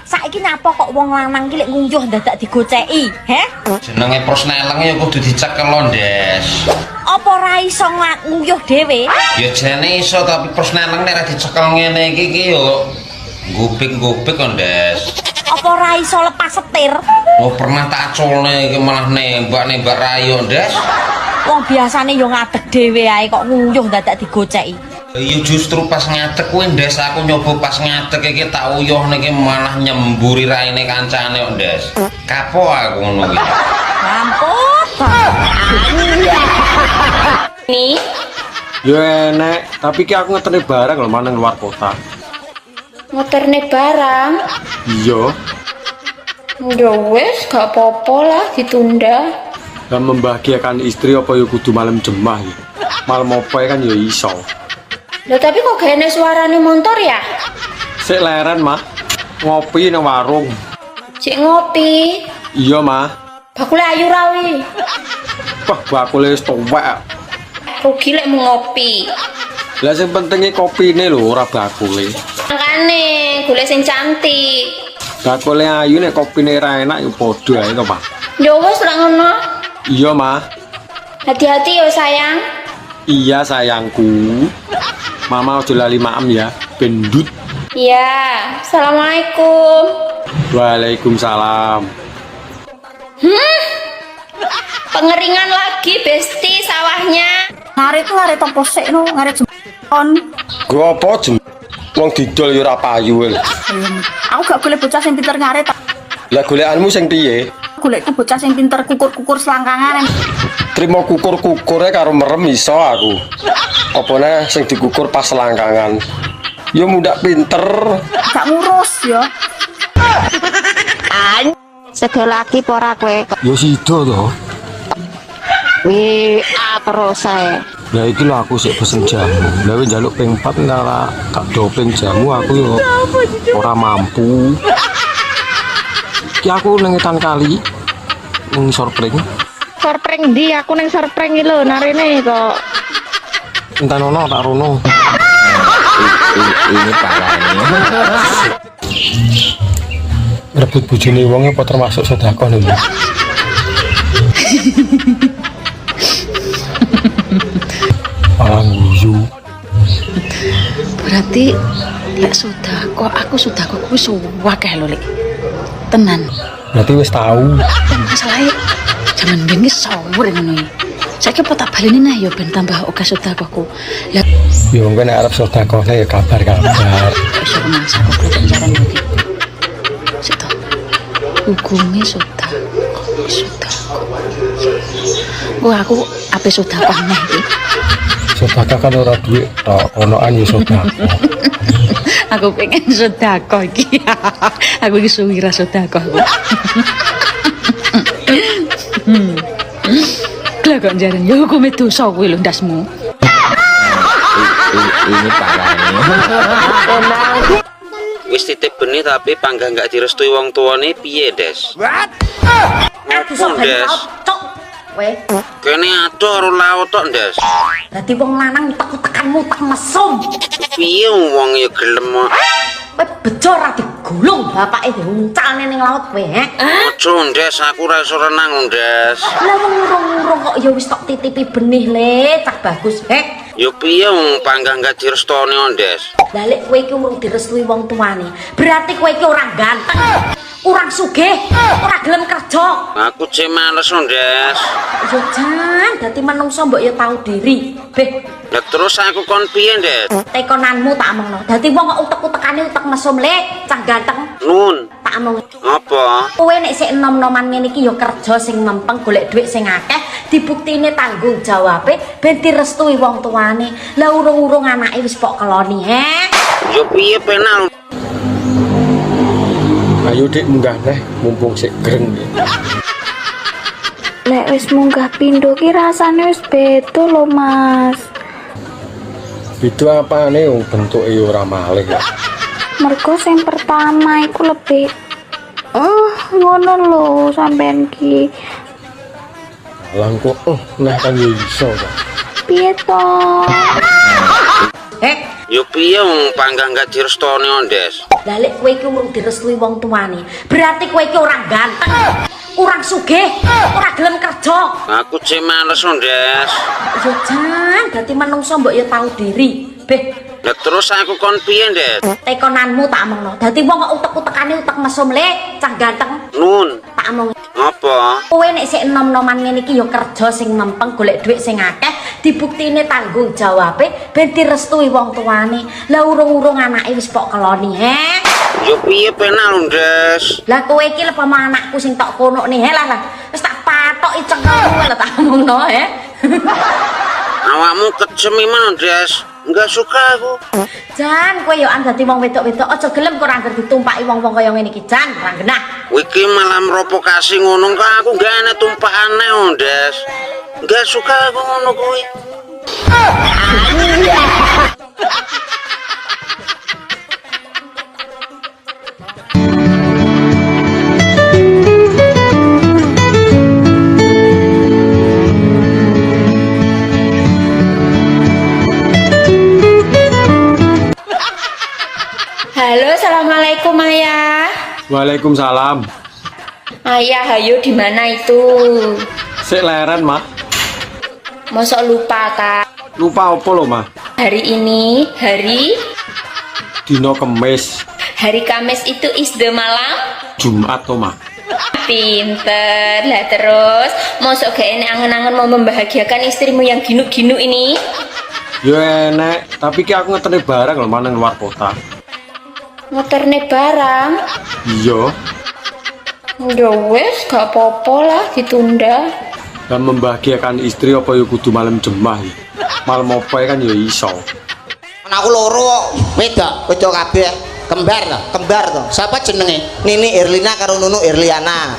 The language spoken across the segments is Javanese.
Saiki napa kok wong lanang ki lek nguyuh dadak digoceki, he? Jenenge prosneleng ya kudu dicekel lho, Ndes. Apa ora iso nguyuh dhewe? Ya jane iso tapi prosneleng nek ora dicekel ngene iki yo gubik-gubik kok, Ndes. Apa ora iso lepas setir? Oh, pernah tak aculne iki malah nembak-nembak rayo, Ndes. Wong biasane yo ngadeg dhewe ae kok nguyuh dadak digoceki. Iya justru pas ngadeg kuwi, Ndes, aku nyoba pas ngadeg iki tak uyuh niki malah nyemburi raine kancane kok, Ndes. Kapok aku ngono iki. Ampun. Nih, Yo enek, tapi ki aku ngeterne barang lho maneng luar kota. Ngoterne barang. Iya, Ya wis, gak apa-apa lah ditunda. dan membahagiakan istri apa yo kudu malam jemah ya. Malam apa kan yo iso. Lah tapi kok gene suarane motor ya? Sik leren, Mah. Ngopi nang warung. Cik ngopi. Iya, Mah. Bakule ayu rawi. Wah, bakule wis tuwek. Rugi lek mau ngopi. Lah sing pentinge kopine lho, ora bakule. Makane golek sing cantik. Bakule ayu nek kopine ra enak yo padha ae to, Pak. Ya wis lek ngono. Iya, Mah. Hati-hati yo sayang. Iya, sayangku. Mama ojo lali maem ya, bendut. Iya, assalamualaikum. Waalaikumsalam. Pengeringan lagi besti sawahnya. ngarit apa sik no, ngarit jempon. Gua apa jem? Wong didol yo ora payu. Aku gak golek bocah sing pinter ngarit. Lah golekanmu sing piye? Golekne bocah sing pinter kukur-kukur selangkangan. Trimo kukur-kukure karo merem iso aku. Opone sing dikukur pas selangkangan. Yo muda pinter. Gak ngurus ya. Sego lagi pora kowe Yo sido to. terus ae. Lah iki lho aku sik pesen jamu. Lah wis njaluk ping 4 ora tak doping jamu aku yo ora mampu. Ki aku nang Etan Kali ning Sorpring. Sorpring ndi aku ning sorpring iki lho narene kok. Entan ono tak rono. Ini parahnya. Rebut bojone wong apa termasuk sedekah lho. Guyu. Berarti lek sedekah aku sedekah kuwi suwakeh lho Lek. Tenan. Berarti wis tahu. Masalahe jaman biyen ki sawur ngono iki. Saiki apa tak baleni nah ya ben tambah oke sedekahku. Lah Yo engko nek arep sedekahne ya kabar-kabar. iso masa kok penjara iki. Sito. Hukume sedekah. Wah aku ape sedekah neh iki. Sedekah kan ora duit tok, onoan yo sedekah. Aku pengen sedekah iki. Aku iki suwira sedekah. Lah kok jaran ya hukume dosa kuwi lho ndasmu. Ini parahnya. Wis titip benih tapi pangga nggak direstui wong tuane piye, Des? Iso Ngapun, Des? cok. Weh, Kene ado karo laut tok, Des. dadi wong lanang utek-utekanmu tak mesum. Piye wong ya gelem. Kowe bejo ra digulung bapake diuncalne ning laut kowe, he? Ojo, Des, aku ora iso renang, Des. Lah wong urung-urung kok ya wis tok titipi benih le, cah bagus, he? Ya piye wong pangga nggak direstoni, Des? Lah lek kowe iki urung direstui wong tuane, berarti kowe iki ora ganteng, urang sugih, ora gelem kerja. Aku cek males, Des. Ya jan, dadi menungso mbok ya tau diri. Beh, Lah terus aku kon piye, Des? tekonanmu tak omongno. Dadi wong kok utek-utekane utek mesum le, cah ganteng. Nun, Tak omong. apa? Kowe nek sik enom-noman ngene iki ya kerja sing mempeng golek dhuwit sing akeh, dibuktine tanggung jawabe ben direstui wong tuane. Lah urung-urung anake wis pok keloni, he? Ya piye penal? Ayo Dik munggah neh mumpung sik greng. Lek wis munggah pindho ki rasane wis beda lho Mas. Itu apane bentuke yo ora malih ya. Mergo sing pertama iku lebih ngono lho sampean ki. Lah kok nah kan yo iso ta. Piye to? piye wong panggang gak direstoni Ndes? Lah lek kowe iki urung direstui wong tuane, berarti kowe iki orang ganteng, orang sugih, ora gelem kerja. Aku cek males Ndes. Ya jan, dadi menungso mbok ya tahu diri. Beh, Lah terus aku kon piye Ndes? tekonanmu tak omongno. Dadi wong kok utek-utekane utek mesum lek, cah ganteng. Nun, Tak omong. apa? Kowe nek sik enom-noman ngene iki ya kerja sing mempeng golek dhuwit sing akeh, dibuktine tanggung jawabe ben direstui wong tuane. Lah urung-urung anake wis pok keloni, he. Yo piye penal Ndes? Lah kowe iki lepa anakku sing tok kono nih, he lah. Wis tak patoki cengkelmu lho tak omongno, he. Awakmu kejem iman Ndes. Enggak suka aku. Jan, kowe yo dadi wong wedok-wedok aja gelem kok ora anggere ditumpaki wong-wong kaya ngene iki, Jan, ora genah. Wiki malah merovokasi ngono kok aku gak ana tumpakane Ndes. Enggak suka aku ngono kuwi. Halo, assalamualaikum Ayah. Waalaikumsalam. Ayah, ayo di mana itu? Sik leren, Mah. Mosok lupa kak? Lupa apa lo, Mah? Hari ini hari Dino Kemis, Kamis itu isde malam. Jumat to, Mah. Pinter lah, terus mosok gak enak angen-angen mau membahagiakan istrimu yang ginu-ginu ini? Yo enek, tapi ki aku ngetene barang lho maneng luar kota. Ngoterne barang. Iya, Ya wes, gak apa-apa lah, ditunda. dan membahagiakan istri apa ya kudu malam jemah ya. Malam apa kan ya iso. Anakku loro wedok kabeh, kembar to. Siapa jenenge? Nini Irlina karo Nunu Irliana.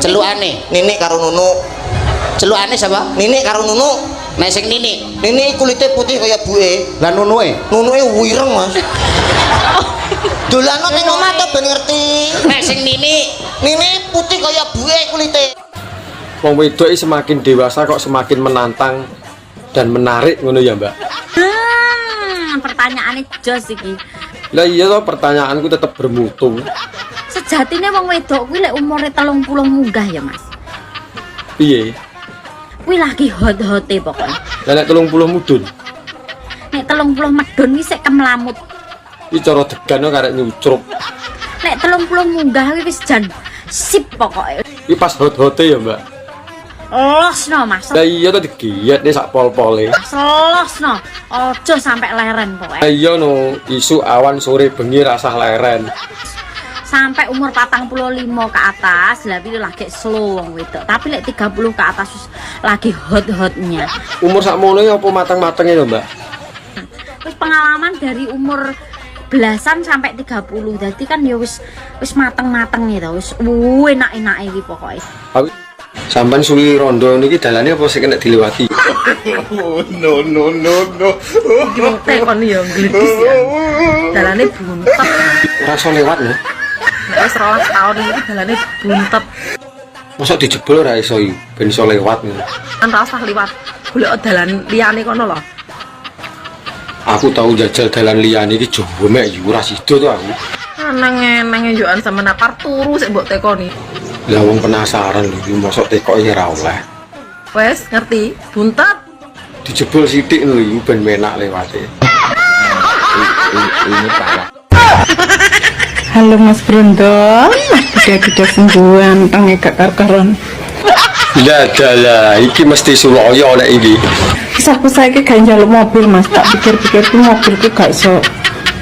Celukane Nini karo Nunu. Celukane siapa? Nini karo Nunu. Nek sing Nini kulite putih kaya buke. Lah Nunue wireng, Mas. Dolano ning omah to ben ngerti. Nek sing Nini putih kaya buke kulite. Wong wedok iki semakin dewasa kok semakin menantang dan menarik ngono ya, Mbak. Pertanyaane jos iki. Lah iya toh pertanyaanku tetap bermutu. Sejatine wong wedok kuwi lek umure 30 munggah ya, Mas. Piye? Kuwi lagi hot-hote pokoknya. Lah nek 30 mudun. Nek 30 medun kuwi sik kemlamut. Iki cara degan kok karek nyucrup. Nek 30 munggah kuwi wis jan sip pokoknya. Iki pas hot-hote ya, Mbak. Losno, Mas. Lah iya to digiat nih sak pol-pole. Selosno. Ojo sampai leren pokoknya. Lah iya no, isu awan sore bengi rasah leren. Sampai umur 45 ke atas lah itu lagi slow wong wedok. Tapi lek 30 ke atas lagi hot-hotnya. Umur sakmono ya apa matang-matangnya lho, Mbak? Wis pengalaman dari umur belasan sampai 30. Jadi kan ya wis mateng-mateng gitu. Wis enak-enak iki pokoknya. Aku sampean suwi rondo niki dalane apa sing kena dilewati? Jote kon ya glidis ya. Dalane buntet. Ora iso lewat lho. Nek wis 12 tahun iki dalane buntet. Mosok dijebol ora iso iki ben iso lewat ngono. Kan ora usah liwat. Golek dalan liyane kono lho. Aku tahu jajal dalan liyane iki jowo mek yo ora sida to aku. Nang yoan sama napar turu sik mbok tekoni. Lah wong penasaran lho iki mosok tekoke ora oleh. Wes ngerti, buntet. Dijebol sithik lho iki ben menak lewate. Ini parah. Halo Mas Brondol, gede-gede sungguhan tang gak kar-karon. Lah dalah iki mesti Suloyo nek iki. Kisahku saiki gak njaluk mobil Mas, tak pikir-pikir ku mobilku gak iso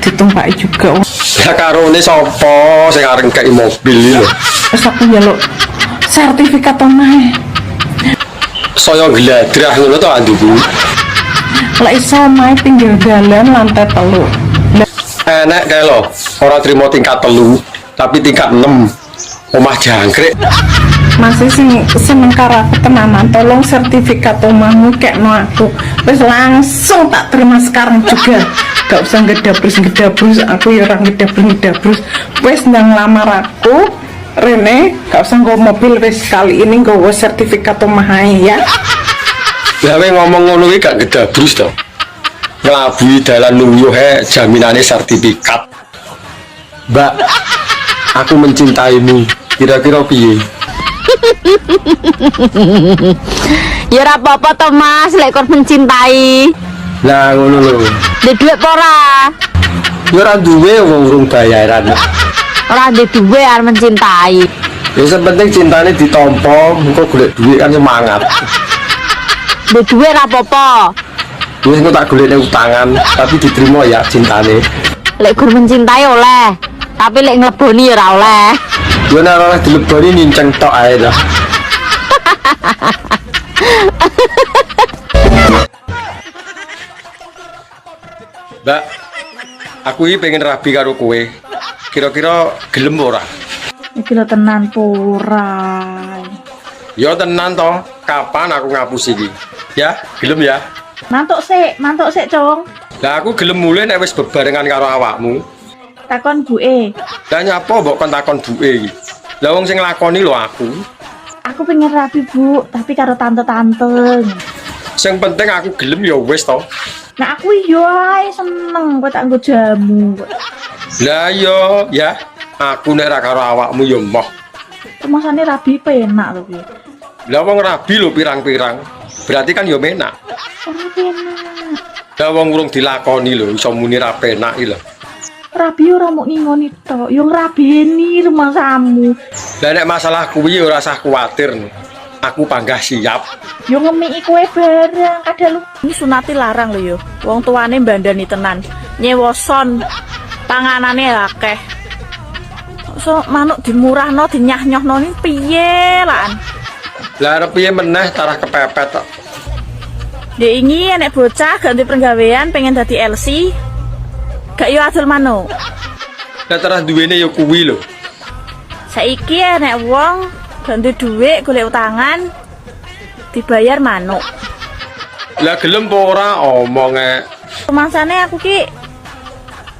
ditumpaki juga. Lah karone sapa sing areng kei mobil iki lho. Terus aku njaluk sertifikat omahe. Saya gladrah ngono to anduku. Lek iso omahe pinggir dalan lantai 3. Enak kae lho, ora trimo tingkat 3, tapi tingkat 6. Omah jangkrik. Masih seneng karo aku tenanan, tolong sertifikat omahmu kekno aku. Wis langsung tak terima sekarang juga. Gak usah ngedabrus, aku ya ora ngedabrus. Wis ndang lamar aku, Rene, gak usah nggo mobil wis kali ini nggo sertifikat omah ae ya. Lah kowe ngomong ngono iki gak gedabrus to. ngelabui dalan luyuh jaminane sertifikat. Mbak, aku mencintaimu. Kira-kira piye? Ya ora apa-apa to Mas, lek kon mencintai. Lah ngono lho. Ndek dhuwit apa ora? Ya ora duwe wong urung bayaran. Ora ndek dhuwit arep mencintai. Ya sepenting cintane ditampa, engko golek duit kan semangat. Ndek dhuwit ora apa-apa. Wis engko tak golekne utangan, tapi diterima ya cintane. Lek gur mencintai oleh, tapi lek ngleboni ya ora oleh. Yo nek ora dileboni ninceng tok ae dah. Mbak, aku iki pengen rabi karo kowe. Kira-kira gelem ora? Iki lho tenan pura. Ya tenan to. Kapan aku ngapus iki? Ya, gelem ya. Mantuk sik, Cung. Lah aku gelem mulai nek wis bebarengan karo awakmu. Takon buke. Lah nyapa mbok kon takon buke iki? Lah wong sing nglakoni lho aku. Aku pengen rapi, Bu, tapi karo tante-tante. Sing penting aku gelem ya wis to. Nah aku yo ae seneng kowe tak nggo jamu. Lah yo ya, aku nek ra karo awakmu ya moh. Kemasane rabi penak to kuwi. Lah wong rabi lho pirang-pirang. Berarti kan ya menak. Ora penak. Lah wong urung dilakoni lho iso muni ra penak iki lho. Rabi ora mok ngingoni tok, yo ngrabeni rumangsamu. Lah nek masalah kuwi ora usah kuwatir. Aku panggah siap. Yo ngemiki kowe barang, kadang lu ini sunati larang lho yo. Wong tuane mbandani tenan. Nyewoson panganane akeh. So manuk dimurahno dinyah-nyohno ni piye lan? Lah arep piye meneh tarah kepepet tok. Dia ingin nek bocah ganti penggawean pengen dadi LC. Gak yo adol manuk. Lah tarah duwene ya kuwi lho. Saiki nek wong ganti dhuwit golek utangan dibayar manuk. Lah gelem apa ora omonge. Rumangsane aku ki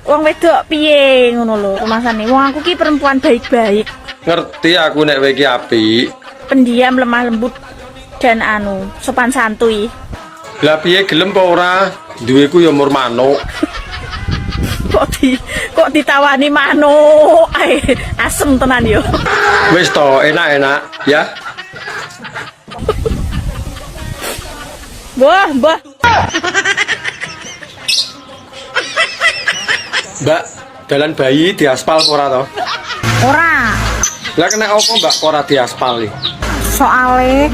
wong wedok piye ngono lho rumangsane. Wong aku ki perempuan baik-baik, Ngerti aku nek kowe iki apik. pendiam, lemah lembut dan sopan santuy. Lah piye gelem apa ora? Duweku ya mur manuk. Kok ditawani manuk ae asem tenan yo. Wis to, enak-enak ya. Mbah. Mbak, dalan bayi diaspal apa ora to? Ora. Lah kena apa Mbak kok ora diaspal iki? Soale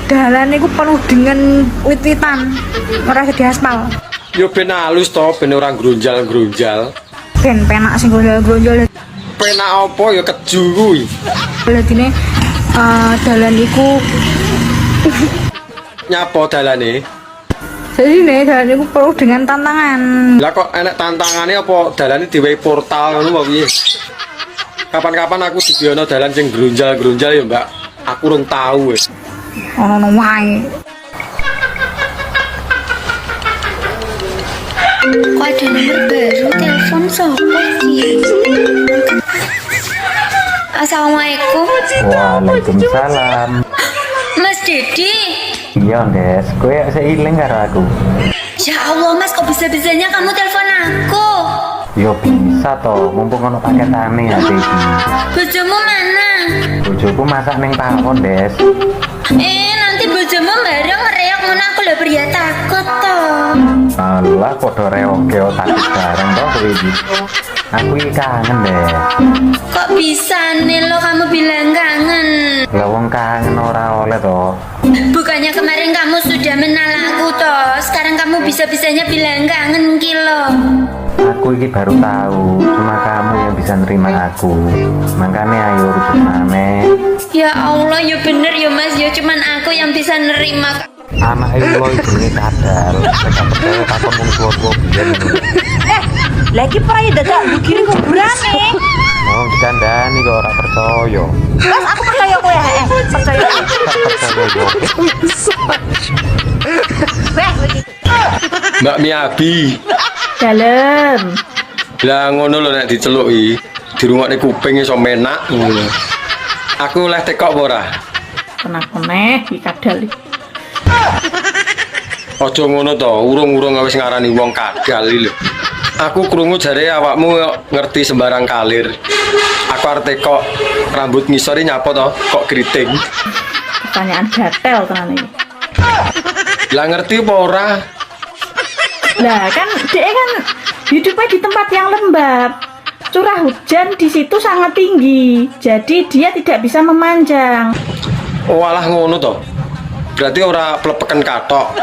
dalan iku penuh dengan wit-witan. Ora diaspal. Yo ben halus to, ben ora grunjal-grunjal. Ben penak sing gonjol-gonjol. Penak apa ya keju kuwi. Ladine dalan iku Nyapa dalane? jadi nih dalan iku penuh dengan tantangan. Lah kok enek tantangane apa dalane diwehi portal ngono apa piye? Kapan-kapan aku dibiono dalan sing grunjal-grunjal ya Mbak. Aku urung tahu wis. Ono wae. Kok ada nomor baru telepon siapa sih? Assalamualaikum. Waalaikumsalam. Mas Dedi. Iya, Des. Kowe seiling karo aku. Ya Allah Mas, kok bisa-bisanya kamu telepon aku? Yo bisa toh, mumpung ono paketane ya, Dedi. Bojomu mana? Bojoku masak ning pawon, Des. Nanti bojomu bareng ngereok ngono aku lho ya takut toh. Alah, padha reoke takut bareng toh kowe iki. Aku iki kangen, Des. Kok bisa nih lo kamu bilang kangen? Lah wong kangen ora oleh toh. Bukannya kemarin kamu sudah menalakku toh, sekarang kamu bisa-bisanya bilang kangen kilo. Aku iki baru tahu, cuma kamu yang bisa nerima aku. Makanya ayo rujuk maneh. Ya Allah, ya bener ya Mas, ya cuman aku yang bisa nerima. Anak iku jenenge kadal, nek percaya takon mung tuwa-tuwa biyen. Lagi prai dadak bukine kuburane. Oh, dikandani kok ora percaya. Mas aku percaya kowe percaya. Mbak Miabi. Dalem. Lah ngono lho nek diceluki, dirungokne kuping iso menak ngono. Aku oleh tekok apa ora? Kenapa iki kadal iki? Aja ngono to, urung-urung wis ngarani wong kadal iki lho. Aku krungu jare awakmu ngerti sembarang kalir. Aku arep kok rambut ngisori nyapa to, kok keriting. Pertanyaan gatel tenan iki. Lah ngerti apa ora? Lah kan dia kan hidupnya di tempat yang lembab. Curah hujan di situ sangat tinggi. Jadi dia tidak bisa memanjang. Oh alah ngono to. Berarti ora plepeken katok.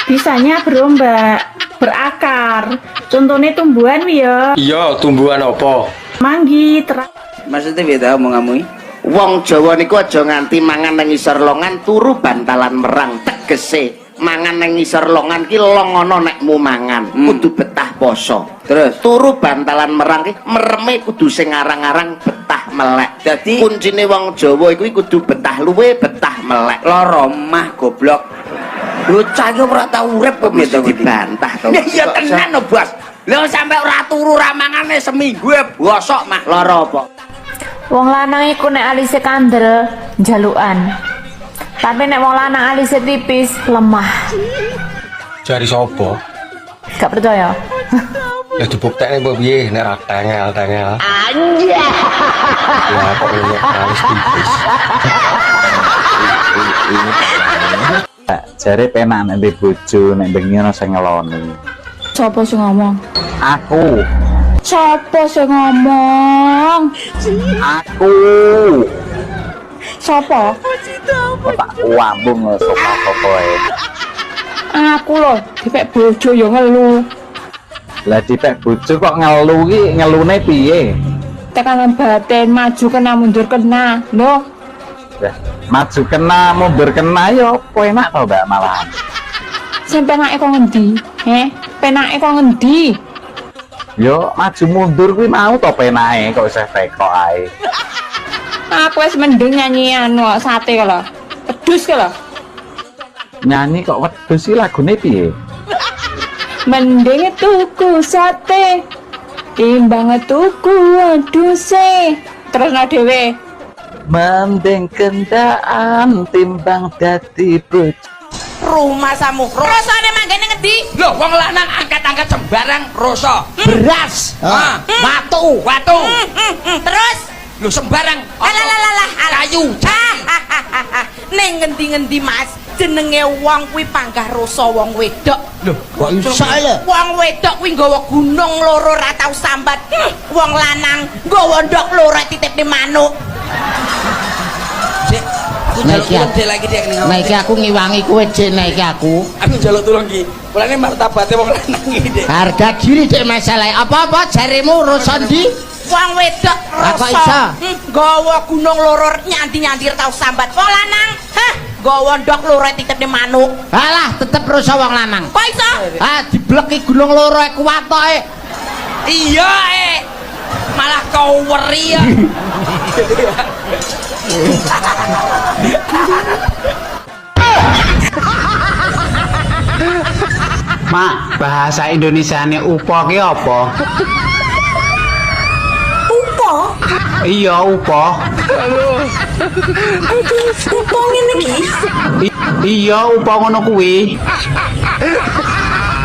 Bisanya berombak, berakar. Contohnya tumbuhan ya. Iya, tumbuhan apa? Manggi, Maksudnya beda omonganmu? Wong Jawa niku aja nganti mangan nang ngisor longan turu bantalan merang, tegese mangan nang ngisor longan ki longono nekmu mangan kudu betah poso. Terus Turu bantalan merang ki mereme kudu sing arang-arang betah melek. Dadi Kuncine wong Jawa iku kudu betah luwe betah melek. loro mah goblok. Bocah iki ora tau urip kok Mesti gitu dibantah to. Iya tenan lho, Bos. Lha sampe ora turu ra mangane seminggu bosok mah. Lara apa? Wong lanang iku nek alise kandel jalukan. Tapi nek wong lanang alise tipis lemah. Jari sapa? Gak percaya? Ya dibuktekne mbok piye nek ra tengel-tengel. Anjir. Ya kok ini alis tipis. Jare penak nek ndek bojo nek bengi ana sing ngeloni. Sopo sing ngomong? Aku, Sopo sing ngomong? aku. Sopo? Kok tak wambung sapa kowe. Aku loh, dipek bojo yo ngelu. Lah dipek bojo kok ngelu ki ngelune piye? Tekanan batin maju kena mundur kena. Loh, Lah maju kena mundur kena yo kowe enak to Mbak malahan. sing penake kok ngendi? Penake kok ngendi? Yo maju mundur kuwi mau to penake kok isih teko ae. Aku wis mending nyanyi anu sate kala. Pedus kala. Nyanyi kok wedhus iki lagune piye? Mending tuku sate timbang tuku wedhuse. Terus no dhewe. Mending kendaan timbang dadi bojo. Rumah samu. Rasane manggene ngendi? Lho wong lanang angkat-angkat sembarang rasa. Beras, watu. Terus lho sembarang kayu. Ning ngendi-ngendi Mas, jenenge wong kuwi panggah rasa wong wedok. Lho kok iso lho? Wong wedok kuwi nggawa gunung loro ra tau sambat. Wong lanang nggawa ndok loro titipne manuk. Naiki aku ngiwangi kowe Dik, naiki aku. Aku njaluk tulung ki. Mulane martabate wong lanang iki, Dik. Harga diri Dik masalah. Apa-apa jarimu rasa ndi? Wong wedok rasa. Nggawa gunung loro nyanti-nyanti ra tau sambat. Wong lanang, nggawa ndok loro titipne manuk. Alah, tetep rasa wong lanang. Kok iso? Dibleki gunung loro kuat tok. Iya, malah kau weri ya. Mak, bahasa Indonesiane upo ki apa? Upo? Iya, upo. Upo ngene iki. Iya, upo ngono kuwi.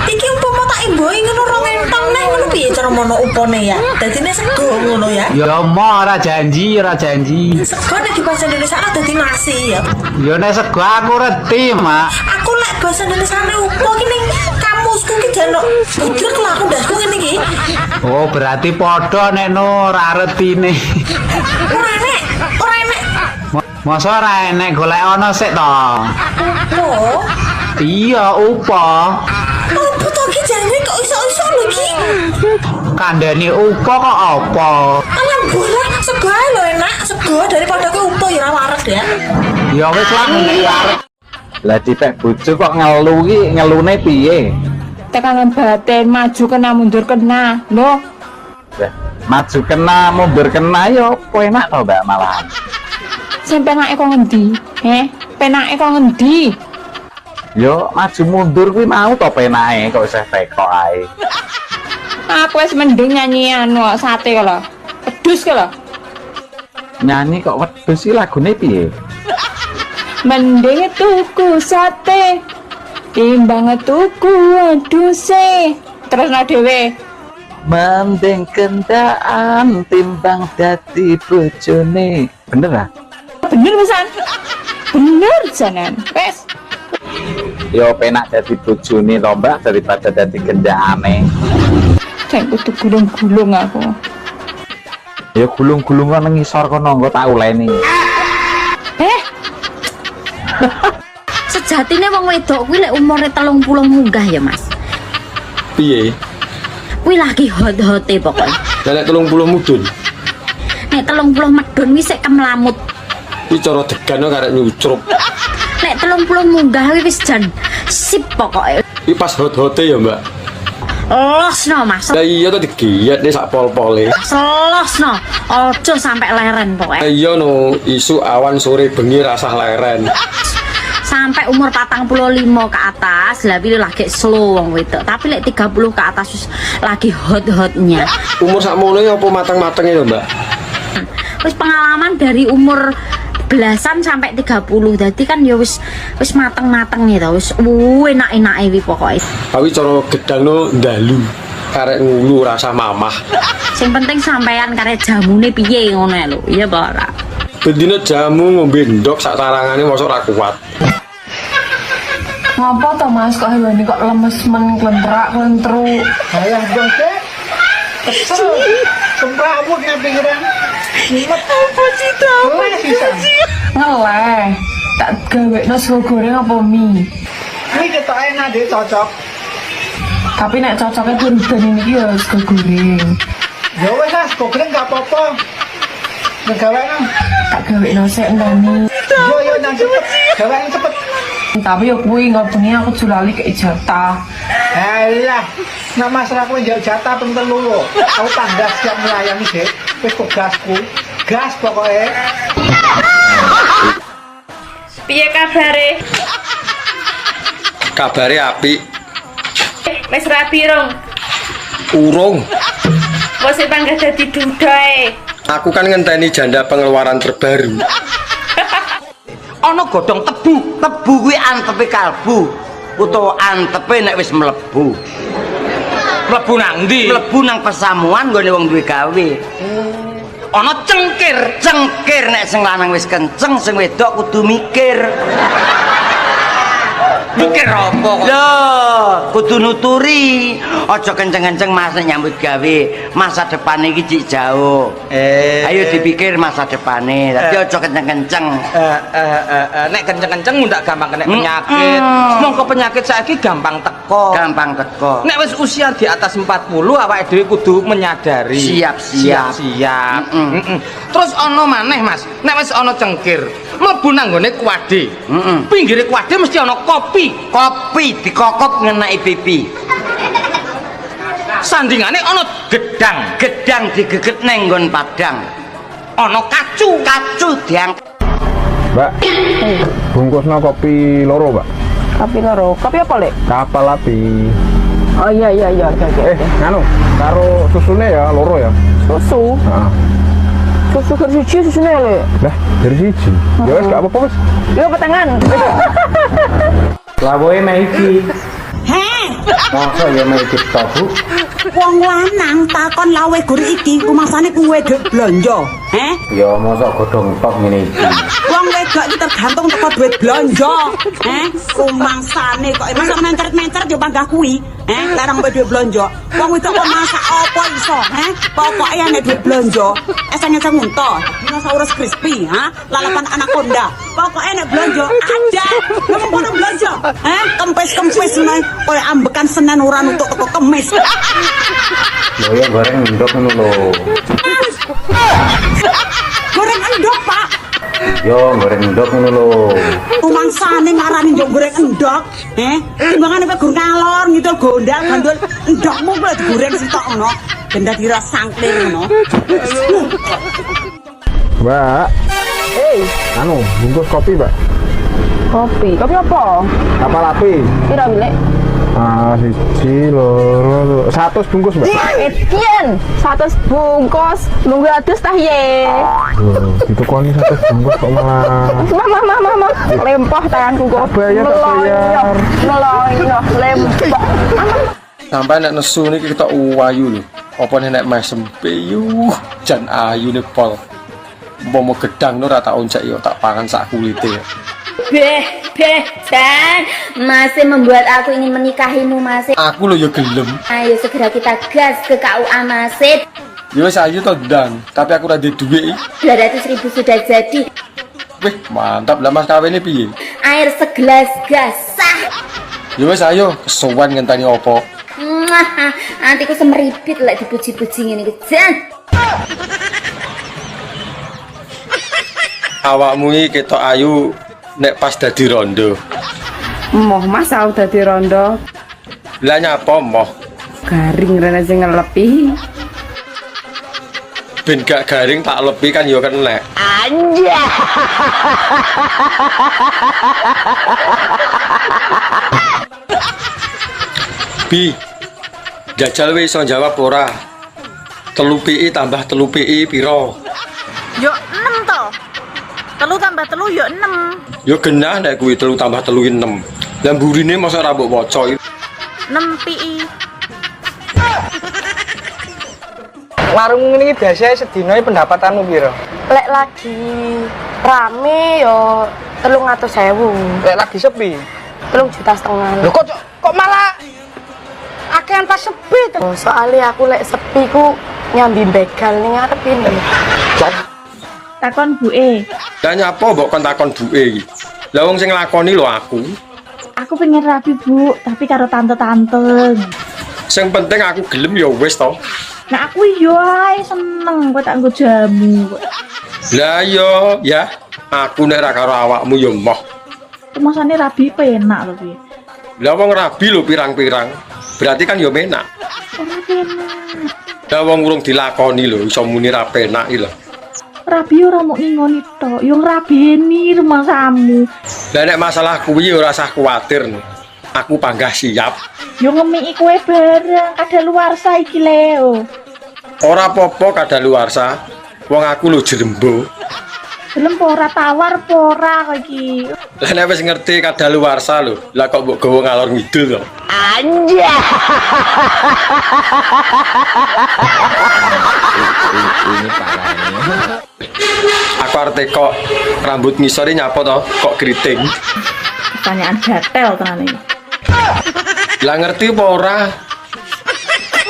Iki umpama tak imboi ngono rong entong neh ngono piye cara mono upone ya? Dadine sego ngono ya. Ya mau ora janji, ora janji. Sego nek di bahasa Indonesia dadi nasi ya. Ya nek sego aku reti, Mak. Aku lek bahasa Indonesia upo ki ning kamusku ki jaluk budrek lah aku ndasku ngene iki. Oh, berarti padha nek no ora retine. Ora enek, ora enek. Masa ora enek golek ono sik to. Oh. Iya, upo. Apa to ki jane kok iso-iso lho ki? Kandhane upo kok apa? Alah boleh sego ae lho enak, sego daripada kowe upo ya ora wareg ya. Ya wis lah arep. Lah dipek bojo kok ngelu ki ngelune piye? Tekanan batin maju kena mundur kena. Loh, Lah maju kena mundur kena yo kowe enak to Mbak malahan. sing penake kok ngendi? Penake kok ngendi? Yo maju mundur kuwi mau to penake kok isih teko ae. Aku wis mending nyanyi anu sate kala. Pedus kala. Nyanyi kok wedhus iki lagune piye? Mending tuku sate Timbang tuku aduh se. Terus dhewe. Mending kendaan timbang dadi bojone. Bener ah? Bener pisan. Bener janan. Wes. Yo penak dadi bojone to Mbak daripada dadi kendakane. Saya kudu gulung-gulung aku. Ya gulung-gulung kan ngisor kono engko tak uleni. Sejatine wong wedok kuwi lek umure 30 munggah ya Mas. Piye? Kuwi lagi hot-hote pokoknya. Nek 30 mudun. Nek 30 medun wis sik kemlamut. Iki cara degan karek nyucrup. Nek 30 munggah kuwi wis jan sip pokoknya. Iki pas hot-hote ya, Mbak. Losno Mas. Lah iya to digiyet nih sak pol-pole. Selosno. Ojo sampai leren pokoknya. Iya no, isu awan sore bengi rasah leren. Sampai umur 45 ke atas lah pilih lagi slow wong wedok. Tapi lek 30 ke atas wis lagi hot-hotnya. Umur sakmono ya apa mateng-matenge ya, Mbak? Wis pengalaman dari umur belasan sampai 30. Jadi kan ya wis mateng-mateng ya wis enak-enake wi pokoke. Tapi cara gedangno ndalu. Karek ngulu rasa mamah. Sing penting sampean karek jamune piye ngono lho. Iya apa ora? Bendina jamu ngombe ndok sak tarangane mosok ra kuat. Ngapa to Mas kok hewan kok lemes men klentrak-klentru. Alah bangke. Kesel. Kembabut nang pinggiran. Apa sih to? Ngeleh. Tak gawekno sego goreng apa mie? Ini ketok enak deh cocok. Tapi nek cocoknya kurudan ini ya sego goreng. Ya wes lah, sego goreng gak apa-apa. Nggawean. Tak gawekno sik ndani. Yo nang cepet. Gawean cepet. Tapi ya kuwi ngobengi aku julali ke jatah. Alah, nak masalah kowe njak jatah ping 3 lho. Aku tanggas siap melayani, Dek. Wis kok gasku. Gas pokoke. Piye kabare? Kabare apik. Wis rapi rong. Urung. Wis panggah dadi dudae. Aku kan ngenteni janda pengeluaran terbaru. Ana godhong tebu kuwi antepe kalbu utawa antepe nek wis mlebu. Mlebu nang ndi? Mlebu nang pesamuan nggone wong duwe gawe. Ana cengkir nek sing lanang wis kenceng sing wedok kudu mikir. Mikir apa kok? Lho, kudu nuturi. Aja kenceng-kenceng Mas nyambut gawe. Masa depan iki cik jauh. Ayo dipikir masa depane. Tapi aja kenceng-kenceng. Nek kenceng-kenceng ndak gampang kena penyakit. Mongko penyakit saiki gampang teko. Gampang teko. Nek wis usia di atas 40 awake dhewe kudu menyadari. Siap. Terus ana maneh Mas, nek wis ana cengkir, mlebu nang gone kuwade. Pinggire kuwade mesti ana kopi dikokop ngenai pipi. Sandingane ana gedang digeget nang nggon padang. Ana kacu diangkat. Mbak, bungkusno kopi loro, Mbak. Kopi loro. Kopi apa, Lek? Kapal api. Oh iya. Nganu, karo susune ya loro ya. Susu. Heeh. Susu kerja susune, Lek. Lah, dari siji. Ya wis gak apa-apa wis. Yo petengan. Lawoe maiki. Masa ya maiki tok, Bu? Wong lanang takon lawe guri iki kumasane kuwe duit blonjo. Ya masa godhong tok ngene iki. Wong wedok iki tergantung teko duit blonjo. Kumangsane kok masa mencret-mencret yo panggah kuwi. Larang duit blonjo. Wong wedok kok masak apa iso, Pokoke nek duit blonjo, esane unta, dinosaurus crispy, lalapan anaconda. Pokoke nek blonjo ada. Ngomong kono blonjo. Kempes-kempes meneh koyo ambekan Senin ora nutuk teko Kemis. Lho ya goreng ndok ngono lho. Goreng endok, Pak. Yo goreng ndok ngono lho. Kumangsane ngarani ndok goreng endok, timbangane kowe gur ngalor ngidul gondal gandul endokmu kowe digoreng sitok ngono, ben dadi rasa sangkling ngono. Mbak. Anu, bungkus kopi, Mbak. Kopi apa? Kapal api. Pira, Lek? Siji loro 100 bungkus, Mbak. Etienne, 100 bungkus. Nunggu adus tah ye. Itu koni 100 bungkus kok malah. Mama. Lempah tanganku kok. Bayar, bayar. Meloyo, lempah. Sampai nek nesu niki kita uwayu lho. Apa nek mesem piyu jan ayu nih pol. Umpama gedang ora tak oncek yo tak pangan sak kulite. Dan masih membuat aku ingin menikahimu, Mas. Aku lho yo gelem. Ayo segera kita gas ke KUA, Mas. Yo wis ayu to ndang, tapi aku ora duwe duit. 200.000 sudah jadi. Wih, mantap lah Mas kawene piye? Air segelas gas sah. Yo wis ayo, kesuwen ngenteni opo? Nanti ku semeripit lek dipuji-puji ngene iki. Jan. Awakmu iki ketok ayu nek pas dadi rondo. Moh Mas tau dadi rondo. Lah nyapa moh? Garing rene sing ngelepi. Ben gak garing tak lepi kan yo kenek. Anja. Bi. Jajal wis iso jawab ora? 3 PI tambah 3 PI piro? Yo 6 to. 3 tambah 3 yo 6. Yo genah nek kuwi 3 tambah 3 6. Lah mburine mosok ora mbok waca. 6 PI. Warung ini biasanya sedina pendapatanmu piro? Lek lagi rame yo 300.000. Lek lagi sepi 3,5 juta. lho kok malah akehan pas sepi to? Soalnya aku lek sepi ku nyambi begal ning ngarep ini. Takon buke. Lah nyapa mbok kon takon buke iki? Lah wong sing nglakoni lho aku. Aku pengen rapi, Bu, tapi karo tante-tante. Sing penting aku gelem ya wis to. Nah aku yo ae seneng kok tak nggo jamu. Lah yo ya, aku nek ra karo awakmu yo moh. Masane rabi penak lho piye. Lah wong rabi lho pirang-pirang. Berarti kan yo menak. Ora penak. Lah wong urung dilakoni lho iso muni ra penak iki lho. Rabi ora mau ngingoni tok, yo ngrabeni rumahmu. Lah nek masalah kuwi ora usah kuwatir. Aku panggah siap. Yo ngemiki kowe bareng kadaluwarsa iki Leo. Ora apa-apa kadaluwarsa. Wong aku lho jerembo. Gelem ora tawar ora kok iki. Lah nek wis ngerti kadaluwarsa lho, lah kok mbok gawa ngalor ngidul to. Anja. Ini parahnya. Aku arep kok rambut ngisore nyapa to, kok keriting. Pertanyaan gatel tenan iki. Lah ngerti apa ora?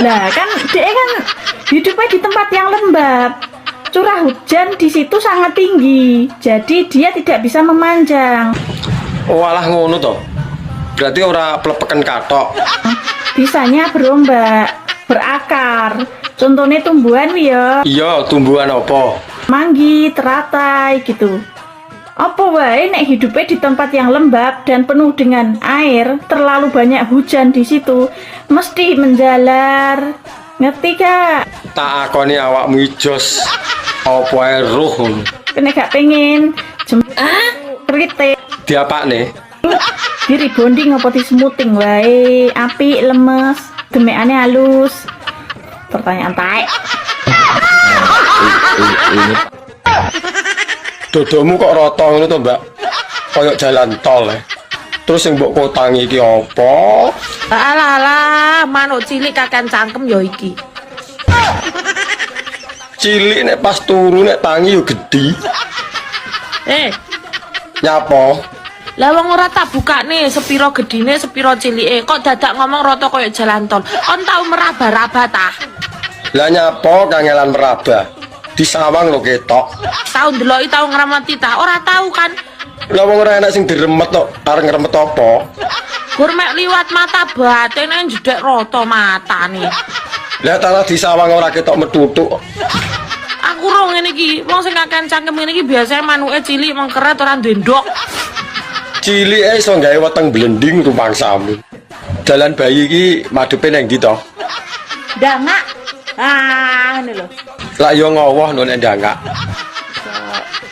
Lah kan dia kan hidupnya di tempat yang lembab. Curah hujan di situ sangat tinggi. Jadi dia tidak bisa memanjang. Oh alah ngono to. Berarti ora plepeken katok. Bisanya berombak, berakar. Contohnya tumbuhan ya. Iya, tumbuhan apa? Manggi, teratai gitu. Apa wae nek hidupnya di tempat yang lembab dan penuh dengan air, terlalu banyak hujan di situ, mesti menjalar. Ngerti Kak? Tak akoni awakmu ijos. Apa ae roh. Kene gak pengen kritik. Diapakne? Diri bonding apa di smoothing wae, apik lemes, demekane halus. Pertanyaan taek. Dodomu kok rata ngono to, Mbak? Kayak jalan tol. Terus sing mbok kotangi iki apa? Alah, manuk cilik kakan cangkem ya iki. Cilik nek pas turu nek tangi yo gedhi. Nyapa? Lah wong ora tak bukane sepiro gedine, sepiro cilike. Kok dadak ngomong rata kaya jalan tol. Kon tau meraba-raba ta? Lah nyapa kangelan meraba? Di sawang lho ketok. Tau ndeloki tau ngramati ta? Ora tau kan? Lah wong ora enak sing diremet kok, arep ngremet apa? Gur mek liwat mata batene jedek rata matane. Lah tanah di sawang ora ketok metutuk. Aku ro ngene iki, wong sing kakan cangkem ngene iki biasane manuke cilik mengkeret ora ndendok. Cilike iso gawe weteng blending rumangsamu. Dalan bayi iki madhepe nang ndi to? Dangak. Ngene lho. Lah yo ngowoh nek ndangak.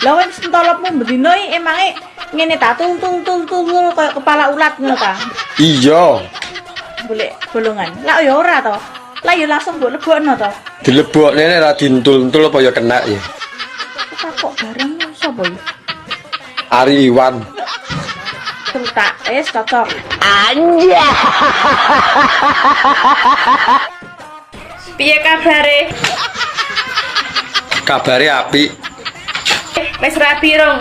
Lah wis entolopmu bendino iki emange ngene ta tul kayak kepala ulat ngono ta. Iya. golek bolongan. Lah ya ora to. Lah ya langsung mbok lebokno to. Dilebokne nek ra dintul-entul apa ya kena ya. Kok barang sapa ya? Ari Iwan. Tak cocok. Anja. Piye kabare? Kabare apik. Wis rapi rong.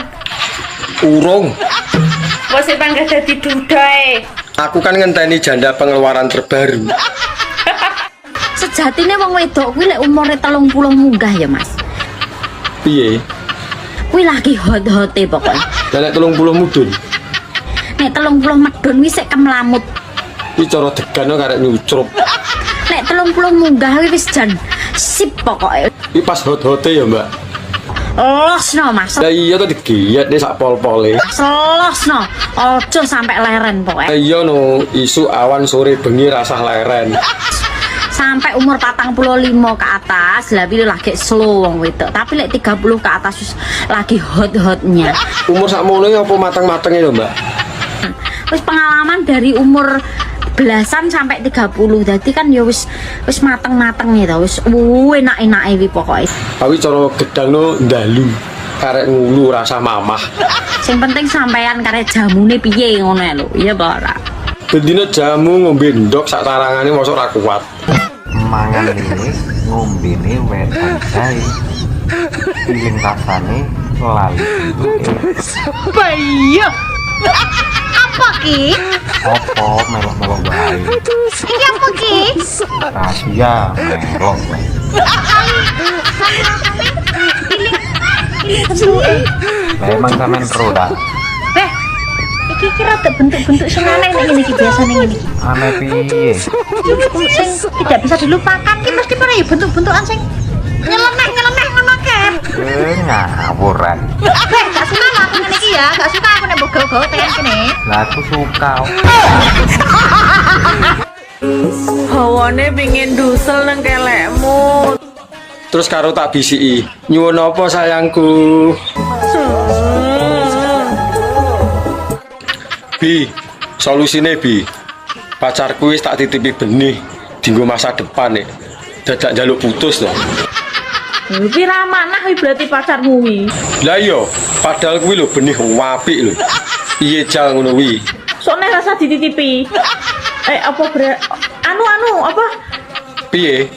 Urung. Wes panggah dadi dudae. Aku kan ngenteni janda pengeluaran terbaru. Sejatine wong wedok kuwi lek umure 30 munggah ya, Mas. Piye? Kuwi lagi hot-hote pokoknya. Lah nek 30 mudun. Nek 30 medun wis sik kemlamut. Iki cara degan karek nyucrup. Nek 30 munggah kuwi wis jan sip pokoke. Iki pas hot-hote ya, Mbak. Losno, Mas. Lah iya to digiyet nek sak pol-pole. Selosno. Ojo sampai leren Lah pokoknya. iya no, isu awan sore bengi rasah leren. Sampai umur 45 ke atas lah pilih lagi slow wong wedok. Tapi lek 30 ke atas wis lagi hot-hotnya. Umur sakmono iki apa mateng-matenge lho, Mbak? Wis pengalaman dari umur belasan sampai 30. Jadi kan ya wis mateng-mateng ya wis enak-enake iki pokoke. Tapi cara gedangno ndalu. Karek ngulu rasa mamah. Sing penting sampean karek jamune piye ngono lho. Iya apa ora? Bendina jamu ngombe ndok sak tarangane mosok ra kuat. Mangan ini ngombene wedan jahe. Piling rasane lali. Bayo. Apa ki? Apa melok-melok wae. Iki apa ki? Rahasia melok wae. Lah emang sampean roda. Iki kira bentuk-bentuk senane nek ngene iki biasane ngene iki. Aneh piye? Sing tidak bisa dilupakan ki mesti pernah ya bentuk-bentukan sing nyeleneh ngono kep. Ngawuran. Gak suka aku ngene iki ya, gak suka aku nek mbok gawe tekan kene. Lah aku suka. Hawane pengin dusel nang kelekmu. Terus karo tak bisiki, nyuwun apa sayangku? Bi, solusine Bi. Pacarku wis tak titipi benih dienggo masa depan nek. Dadak njaluk putus to. Kuwi ra manah kuwi berarti pacarmu kuwi. Lah iya, padahal kuwi lho benih apik lho. Piye jal ngono kuwi? Sokne rasa dititipi. Apa anu apa? Piye?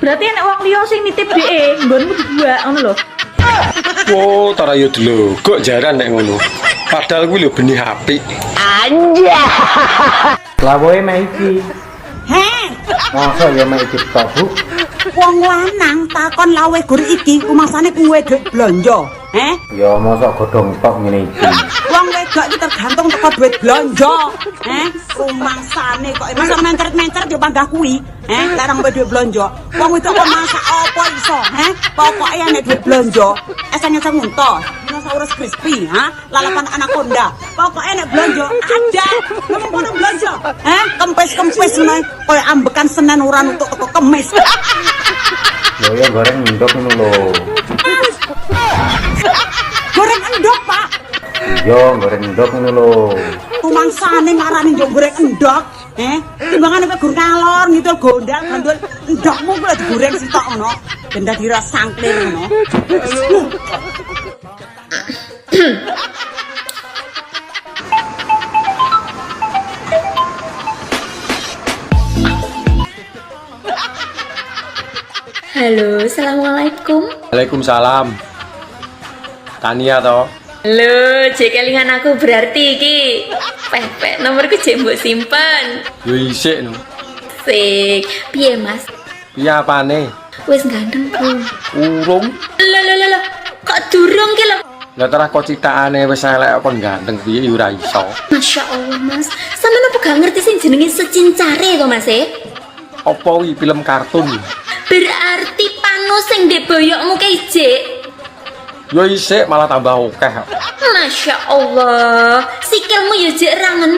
Berarti enek wong liya sing nitip dhek nggonmu dibuak ngono lho. Oh, tara yo delogok jaran nek ngono. Padahal kuwi lho benih apik. Anja. Lah woe mek iki. Heh, Masa ya mek iki tok, Bu? wong lanang takon lawe gur iki kumasane kuwe duit blonjo. Ya masa godhong tok ngene iki. Wong wedok iki tergantung teko duit blonjo. Kumasane kok masa mencret-mencret yo panggah kuwi. Larang duit blonjo. Wong wedok kok masak apa iso, Pokoke nek duit blonjo, eseng-eseng unta, dinosaurus crispy, lalapan anaconda. Pokoke nek blonjo ada. Ngomong kono blonjo. Kempes-kempes ngene koyo ambekan Senin ora nutuk teko Kemis. Lho ya goreng ndok ngono lho. Goreng endok, Pak. Iya, goreng ndok ngono lho. Tumangsane ngarani njok goreng endok, timbangane kowe gur ngalor ngidul gondal gandul endokmu kuwi digoreng sitok ngono, ben dadi ras sangklir ngono. Halo, assalamualaikum. Waalaikumsalam. Tania to. Halo, cek kelingan aku berarti iki. Pepek nomorku cek mbok simpen. Yo isik no. Sik, piye Mas? Piye apane? Wis ganteng ku. Urung. Lho, kok durung ki lho? Lah terah kok citakane wis elek kon ganteng piye yo ora iso. Masya Allah Mas, sampeyan apa gak ngerti sing jenenge Secincare to Mas Apa wi film kartun? Berarti pano sing ndek boyokmu ki ijik. Yo isik malah tambah akeh. Masya Allah, sikilmu ya jek rangen.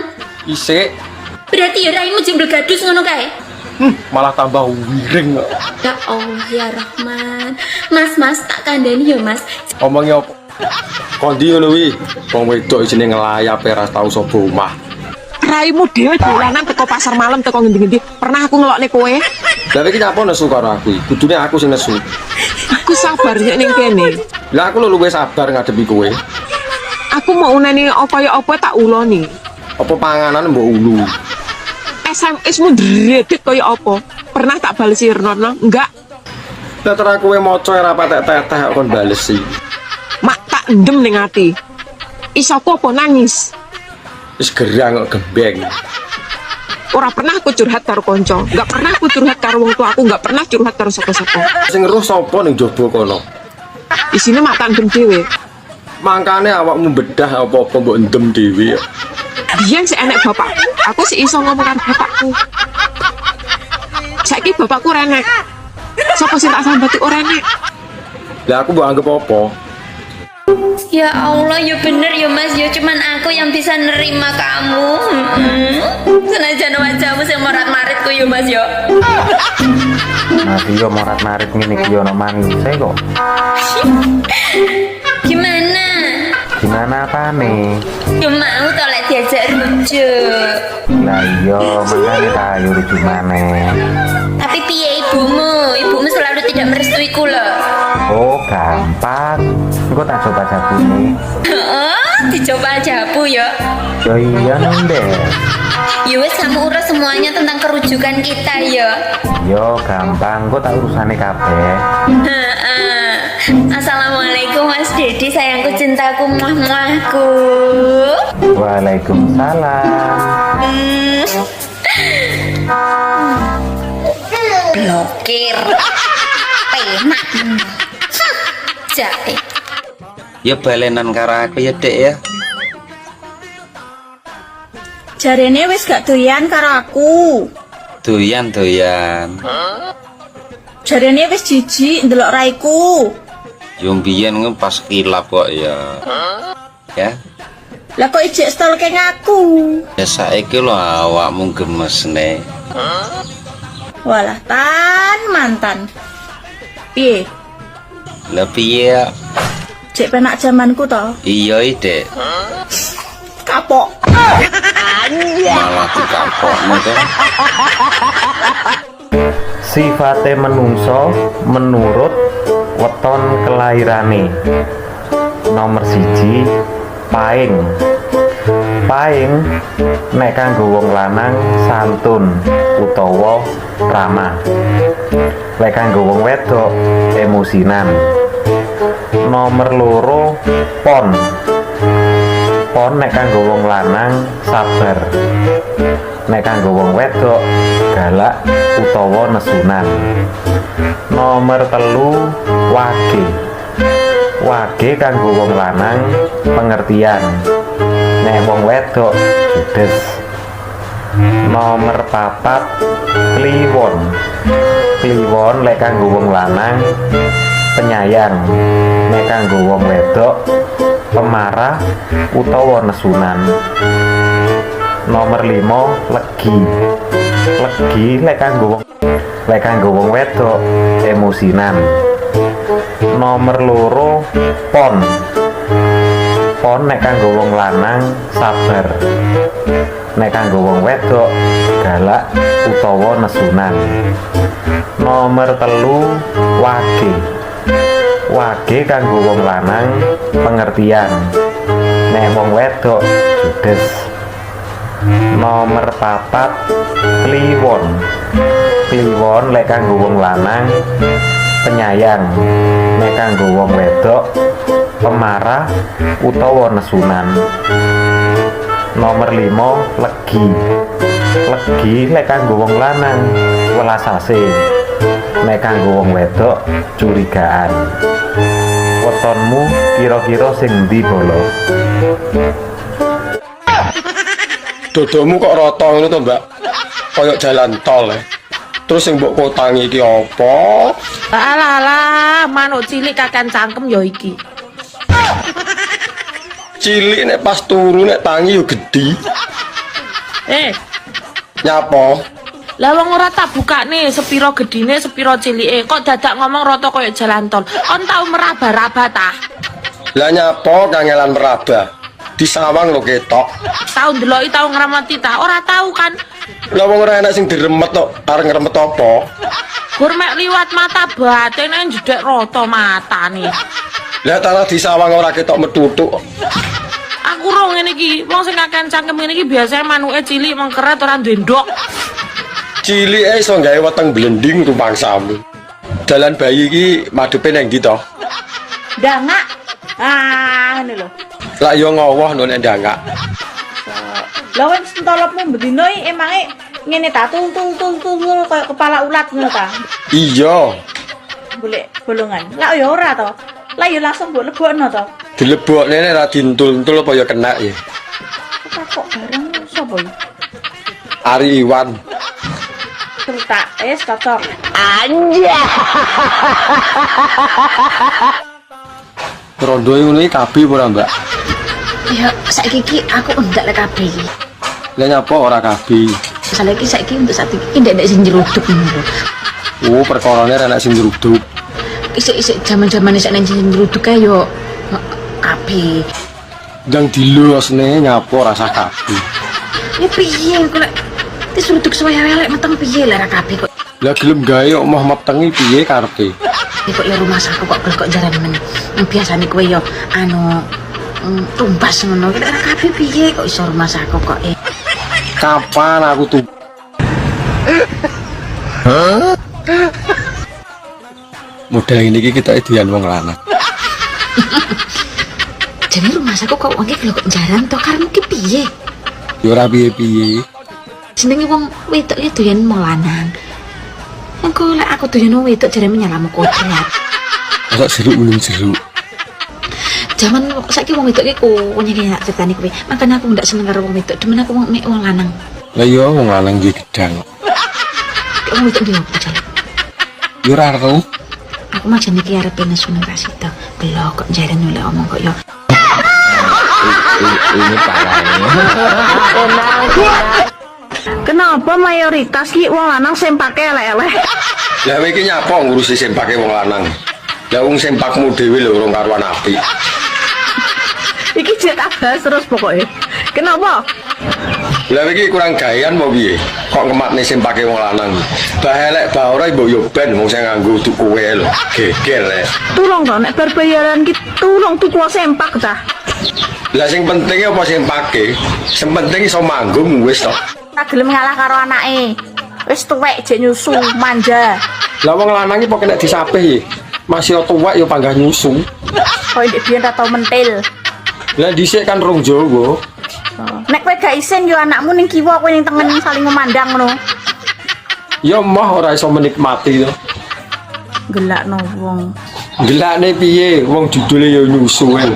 Isik Berarti ya raimu jembel gadus ngono kae. malah tambah wiring kok. Ya Allah ya Rahman. Mas tak kandani ya Mas. Omongnya apa? Kondi ngono wi. Wong wedok jenenge ngelayap ora tau sapa omah. Raimu dhewe dolanan teko pasar malam teko ngendi-ngendi. Pernah aku ngelokne kowe? Lah iki nyapa nesu karo aku? Kudune aku sing nesu. Aku sabar nek ning kene. Lah aku luwih sabar ngadepi kowe. Aku mau uneni apa ya apa tak uloni. Apa panganan mbok ulu? SMS-mu dredit kaya apa? Pernah tak balesi Rono? Enggak. Lah terus kowe maca ora patek-tetek kon balesi. Mak tak endem ning ati. Iso apa nangis? Wis gerang kok gembeng. Ora pernah aku curhat karo kanca, enggak pernah aku curhat karo wong tua aku, enggak pernah curhat karo sapa-sapa. Sing ngeruh sapa ning jaba kono? Isine mak tak endem dhewe. Mangkane awakmu bedah apa-apa mbok endem dhewe. Biyen sik enek bapakku, aku sik iso ngomong karo bapakku. Saiki bapakku renek. Sapa sing tak sambati ora enek? Lah aku mbok anggap apa? Ya Allah, ya bener ya Mas, ya cuman aku yang bisa nerima kamu. Senajan wajahmu sing morat-maritku ya Mas ya. Mas yo morat-marit ngene iki yo ono manise kok. Gimana? Gimana apa nih? Ya mau to lek diajak rujuk. Lah iya, makanya tak ayo rujuk maneh. Tapi piye ibumu? Ibumu selalu tidak merestuiku loh. Oh, gampang. Engko tak coba jabune. Oh, dicoba jabu ya. Yo iya nende. Ya wes kamu urus semuanya tentang kerujukan kita ya. Yo gampang, engko tak urusane kabeh. Assalamualaikum Mas Dedi, sayangku, cintaku, muah-muahku. Waalaikumsalam. Blokir. Penak. Jahe. Ya balenan karo aku ya Dek ya. Jarene wis gak doyan karo aku. Doyan. Jarene wis jijik ndelok raiku. Yo mbiyen pas kilap kok ya. Ya. Lah kok ijek stolke ngaku. Ya saiki lho awakmu gemesne. Walah mantan. Piye? Lah piye? Cek penak zamanku to. Iya Dek. Kapok. Malah dikapokmu to. Sifate menungso menurut weton kelairane. Nomor 1, paing. Paing nek kanggo wong lanang santun utawa ramah. Nek kanggo wong wedok emosinan. Nomor 2, pon. Pon nek kanggo wong lanang sabar. Nek kanggo wong wedok galak utawa nesunan. Nomor 3, wage. Wage kanggo wong lanang pengertian. Nek wong wedok judes. Nomor 4, kliwon. Kliwon lek kanggo wong lanang penyayang. Nek kanggo wong wedok pemarah utawa nesunan. Nomor 5, legi. Legi lek kanggo wong wedok emosinan. Nomor 2, pon. Pon nek kanggo wong lanang sabar. Nek kanggo wong wedok galak utawa nesunan. Nomor 3, wage. Wage kanggo wong lanang pengertian. Nek wong wedok judes. Nomor 4, kliwon. Kliwon lek kanggo wong lanang penyayang. Nek kanggo wong wedok pemarah utawa nesunan. Nomor 5, legi. Legi lek kanggo wong lanang welas asih. Nek kanggo wong wedok curigaan. Wetonmu kira-kira sing ndi bolo? Dodokmu kok rata ngono to, Mbak? Kayak jalan tol. Terus sing mbok kotangi iki apa? Alah, manuk cilik kakan cangkem ya iki. Cilik nek pas turu nek tangi yo gedhi. Nyapa? Lah wong ora tak bukane sepiro gedine sepiro cilike kok dadak ngomong rata kaya jalan tol. Kon tau meraba-raba ta? Lah nyapa kangelan meraba? disawang lho ketok. Tau ndeloki tau ngramati ta? Ora tau kan. Lah wong ora enak sing diremet tok, arep ngremet apa? Gur mek liwat mata batene jedek rata matane. Lah tanah disawang ora ketok metutuk. Aku ro ngene iki, wong sing kakean cangkem ngene iki biasane manuke cilik mengkeret ora duwe ndok. Cilike iso gawe weteng blending rumpangsamu. Dalan bayi iki madhepe nang ndi to? Ndangak. Ah, ngene lho. Lah yo ngowoh no nek ndangak. Lah wis entolopmu bendino iki emange ngene ta tul kaya kepala ulat ngono ta. Iya. Golek bolongan. Lah ya ora to. Lah ya langsung mbok lebokno to. Dilebokne nek ra dintul-entul apa ya kena ya. Kok bareng sapa iki? Ari Iwan. Cerita cocok. Anja. Rondo ngono iki kabeh ora, Mbak? Ya saiki iki aku ndak lek kabeh iki. Lah nyapa ora kabeh? Saiki untuk saat iki ndak sing nyeruduk ngono. Oh, perkarane enak sing nyeruduk. Isik-isik jaman-jaman isik nang sing nyeruduk kae yo kabeh. Dang dilosne nyapa rasa kabeh. Ya piye kok lek diseruduk suwe elek meteng piye lek ra kabeh kok. Lah gelem gawe omah metengi piye karepe? Kok ya rumah saku kok jaran men. Biasane kowe yo anu tumbas ngono. Lek ra kabeh piye kok iso rumah saku kok Kapan aku tuh? Model ini kita edian wong lanang. Jadi rumah saku kok wong iki kok jaran to karemu ki piye? Ya ora piye-piye. Jenenge wong wedok iki doyan wong lanang. Engko lek aku doyan wong wedok jarene nyalamu kodrat. Masa jeruk ulun jeruk. Zaman saiki wong wedok iki kowe nyek ceritane kowe. Makane aku ndak seneng karo wong wedok, demen aku mek wong lanang. Lah iya wong lanang iki gedang. Wong wedok ndi opo jane? Ya ora ero. Aku mah jane iki arep nesu nang kasito. Belok kok jare nolak omong kok yo. Ini parah ini. Kenapa mayoritas ki wong lanang sempake elek-elek? Lah kowe iki nyapa ngurusi sempake wong lanang? Lah wong sempakmu dhewe lho urung karuan apik. Iki jet abas terus pokoknya. Kenapa? Lah iki kurang gawean apa piye? Kok ngematne sempake wong lanang. Bah elek bah ora mbok yo ben wong sing nganggo tuku kowe lho. Geger le. Tulung to nek bar bayaran ki tulung tuku sempak ta. Lah sing penting apa sempake? Sing penting iso manggung wis to. Tak gelem ngalah karo anake. Wis tuwek jek nyusu manja. Lah wong lanang iki pokoke nek disapih masih tuwek yo panggah nyusu. Kowe ndek biyen ta tau mentil. Lah dhisik kan rong Jawa. Nek kowe gak isin yo anakmu ning kiwa kowe ning tengen saling memandang ngono. Ya mah ora iso menikmati to. Gelakno wong. Gelakne piye? Wong judule yo nyusu ae.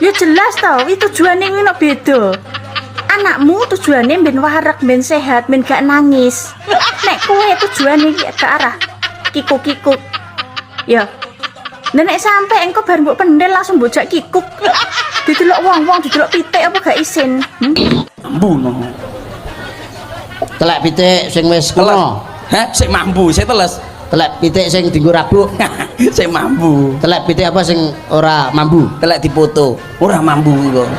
Ya jelas tau, itu tujuane kuwi nek beda. Anakmu tujuane ben warak, ben sehat, ben gak nangis. Nek kowe tujuane ke arah kikuk-kikuk. Ya. Nek sampe engko bar mbok pendel langsung bojak kikuk. Didelok wong-wong, didelok pitik apa gak isin. Mbuno. Telek pitik sing wis kena. Hah, sik mambu, sik teles. Telek pitik sing dienggo rabuk. Sik mambu. Telek pitik apa sing ora mambu? Telek dipoto. Ora mambu kok.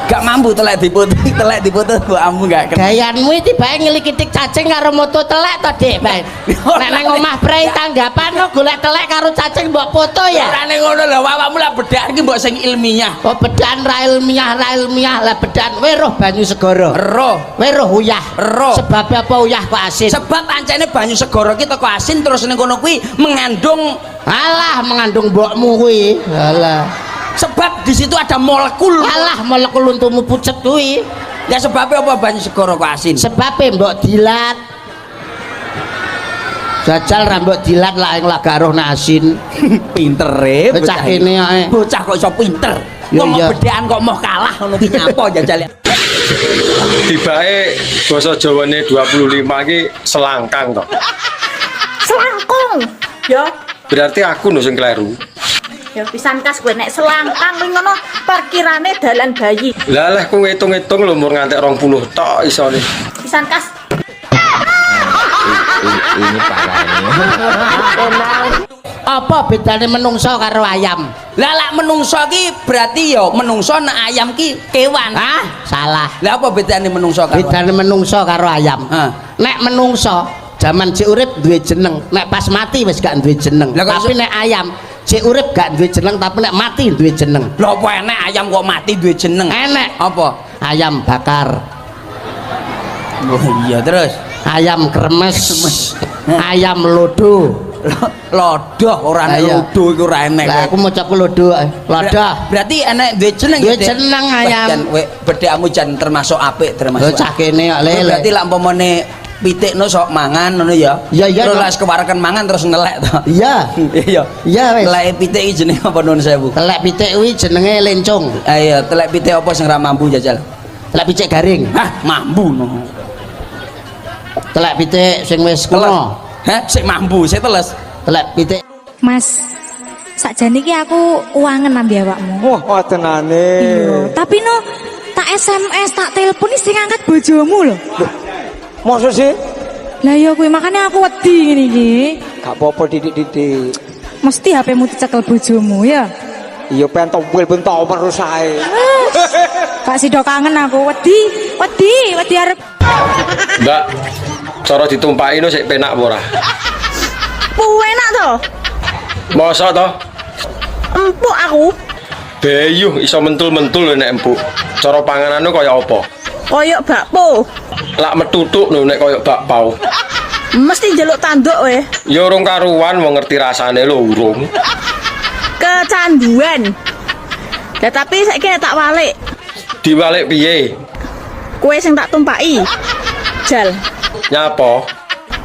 Gak mambu telek dipoto kok ambu gak kena. Gayanmu iki bae ngilikitik cacing karo moto telek to, Dik, bae. Nek nang omah prei tanggapan kok golek telek karo cacing mbok foto ya. Ora ning ngono lho, awakmu lak bedak iki mbok sing ilmiah. Oh, bedan ra ilmiah lah bedan weruh banyu segara. Ero. Weruh uyah. Ero. Sebab apa uyah kok asin? Sebab pancene banyu segara ki teko asin terus ning kono kuwi mengandung mbokmu kuwi. Alah. Sebab di situ ada molekul. Alah molekul untumu pucet kuwi. Ya sebabnya apa banyu segara kok asin? Sebabnya mbok dilat. Jajal rambut dilat lah yang lagaruh asin. Pinter bocah ini ae. Bocah kok iso pinter. Ngomong bedean kok mau kalah ngono ki nyapa jajal. Tibae basa Jawane 25 iki selangkang to. Selangkung. Ya. Berarti aku no sing kleru. Ya pisan kas gue nek selangkang kuwi ngono parkirane dalan bayi. Lah leh ku ngitung-ngitung lho mur ngantek 20 tok isone. Pisan kas. Ini parah ini. Apa bedane menungso karo ayam? Lah lak menungso ki berarti ya menungso nek ayam ki kewan. Hah? Salah. Lah apa bedane menungso karo? Bedane menungso karo ayam. Nek menungso zaman cek urip duwe jeneng, nek pas mati wis gak duwe jeneng. Tapi nek ayam cek urip gak duwe jeneng tapi nek mati duwe jeneng. Lho apa enek ayam kok mati duwe jeneng? Enek. Apa? Ayam bakar. Oh iya terus ayam kremes. Ayam lodo. Lodoh ora nek lodo iku ora enek. Lah aku maca lodo. Lodoh. Berarti enek duwe jeneng ya. Duwe jeneng ayam. Bedhekmu jan termasuk apik termasuk. Cah kene kok lele. Berarti lak umpamane pitikno sok mangan ngono ya. Iya iya. Terus lek kewareken mangan terus ngelek to. Iya. Iya. Iya wis. Telek pitik iki jenenge apa nuwun sewu? Telek pitik kuwi jenenge lencung. Ah iya, telek pitik apa sing ora mampu jajal? Telek pitik garing. Hah, mampu no. Telek pitik sing wis kuno. Hah, sik mampu, sik teles. Telek pitik. Mas, sakjane iki aku uangen ambe awakmu. Wah, tenane. Iya, tapi no tak SMS, tak telepon sing ngangkat bojomu lho. Masa sih? Lah ya kuwi makanya aku wedi ngene iki. Gak apa-apa didik-didik. Mesti HP-mu dicekel bojomu ya. Iya pengen tompel ben tomer sae. Kak Sido kangen aku, wedi arep. Mbak, cara ditumpaki no sik penak apa ora? Enak to? Masa to? Empuk aku. Bayuh iso mentul-mentul nek empuk. Cara panganane kaya apa? Koyok bakpo. Lak metutuk lho nek kaya bakpao. Mesti njaluk tanduk we. Ya urung karuan wong ngerti rasane lho urung. Kecanduan. Lah tapi saiki nek tak walik. Diwalik piye? Kue sing tak tumpaki. Jal. Nyapa?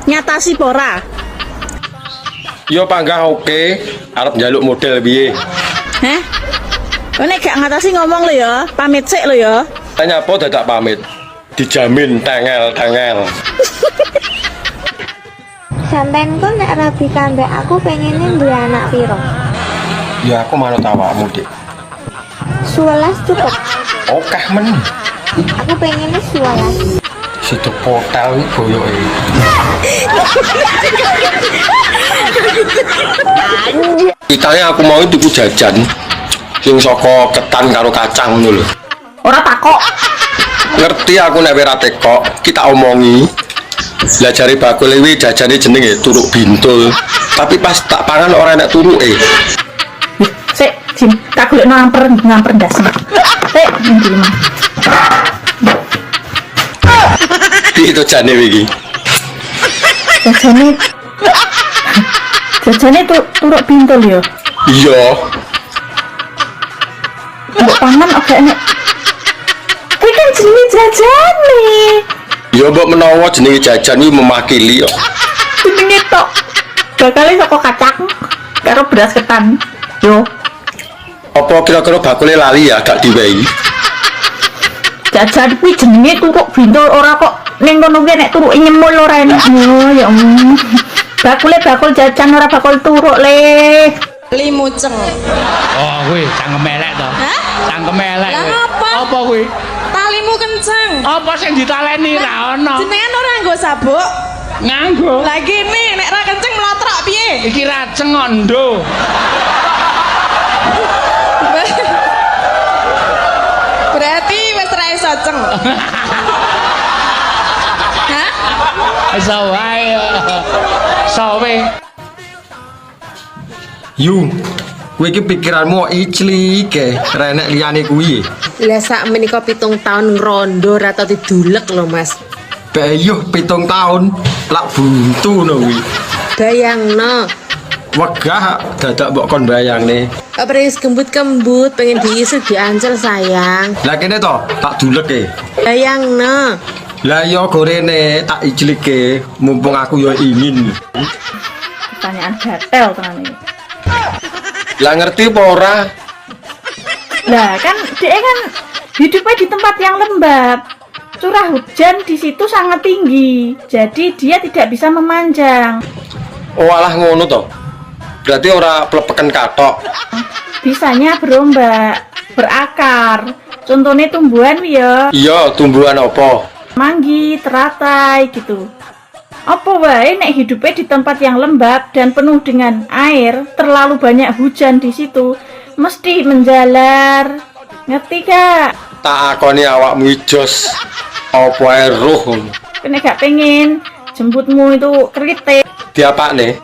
Nyatasi pora. Yo panggah oke, arep njaluk model piye? Heh? Nek gak ngatasi ngomong lho ya, pamit sik lho ya. Nyapa dadak pamit? Dijamin tengel-tengel. Sampeyan kok nek rabi kambek aku pengennya duwe anak piro? Ya aku manut awakmu, Dik. 11 cukup. Okah men. Aku pengennya 11. Situ portal iki boyoke. Kitanya aku mau tuku jajan sing saka ketan karo kacang ngono lho. Ora takok. Ngerti aku nek ora tekok, kita omongi. Lah jare bakul iki jajane jenenge turuk bintul. Tapi pas tak pangan ora enak turuke. Sik, Jin, tak golekno ngamper ndasmu. Sik, ndi mah. Itu jane iki. Jajane turuk bintul ya. Iya. Mbok pangan oke enek. Kuwi kan jenenge jajane. Ya mbok menawa jenenge jajan iki memakili kok. Jenenge tok. Bakale saka kacang karo beras ketan. Yo. Apa kira-kira bakule lali ya gak diwehi? Jajan kuwi jenenge turuk bintul ora kok ning kono ki nek turuke nyemul ora enak. Oh ya bakul jajan ora bakul turuk le. Limuceng. Oh kuwi cangkem elek to. Hah? Cangkem elek. Lah apa? Apa kuwi? Talimu kenceng. Apa sing ditaleni ra ono? Jenengan ora nggo sabuk. Nganggo. Lah gini nek ra kenceng mlotrok piye? Iki raceng kok ndo. Berarti wis ra iso ceng. Hah? Iso wae. Sawe. Yu, kowe iki pikiranmu iclik ra enek liyane kuwi. Lah sak menika 7 tahun ngrondo ra tau didulek lho Mas. Bayuh 7 tahun lak buntu no kuwi. Bayangno. Wegah dadak mbok kon bayangne. Apa wis kembut-kembut pengen diisi diancel sayang. Lah kene to tak duleke. Bayangno. Lah yo gorene tak iclike mumpung aku yo ingin. Pertanyaan gatel tenan iki. Lah ngerti apa ora? Lah kan dia kan hidupnya di tempat yang lembab. Curah hujan di situ sangat tinggi. Jadi dia tidak bisa memanjang. Oh alah ngono to. Berarti ora plepeken katok. Bisanya berombak, berakar. Contohnya tumbuhan ya. Iya, tumbuhan apa? Manggi, teratai gitu. Apa wae nek hidupnya di tempat yang lembab dan penuh dengan air, terlalu banyak hujan di situ, mesti menjalar. Ngerti gak? Tak akoni awakmu ijos. Apa ae roh. Nek gak pengen jemputmu itu kritik. Diapa nih?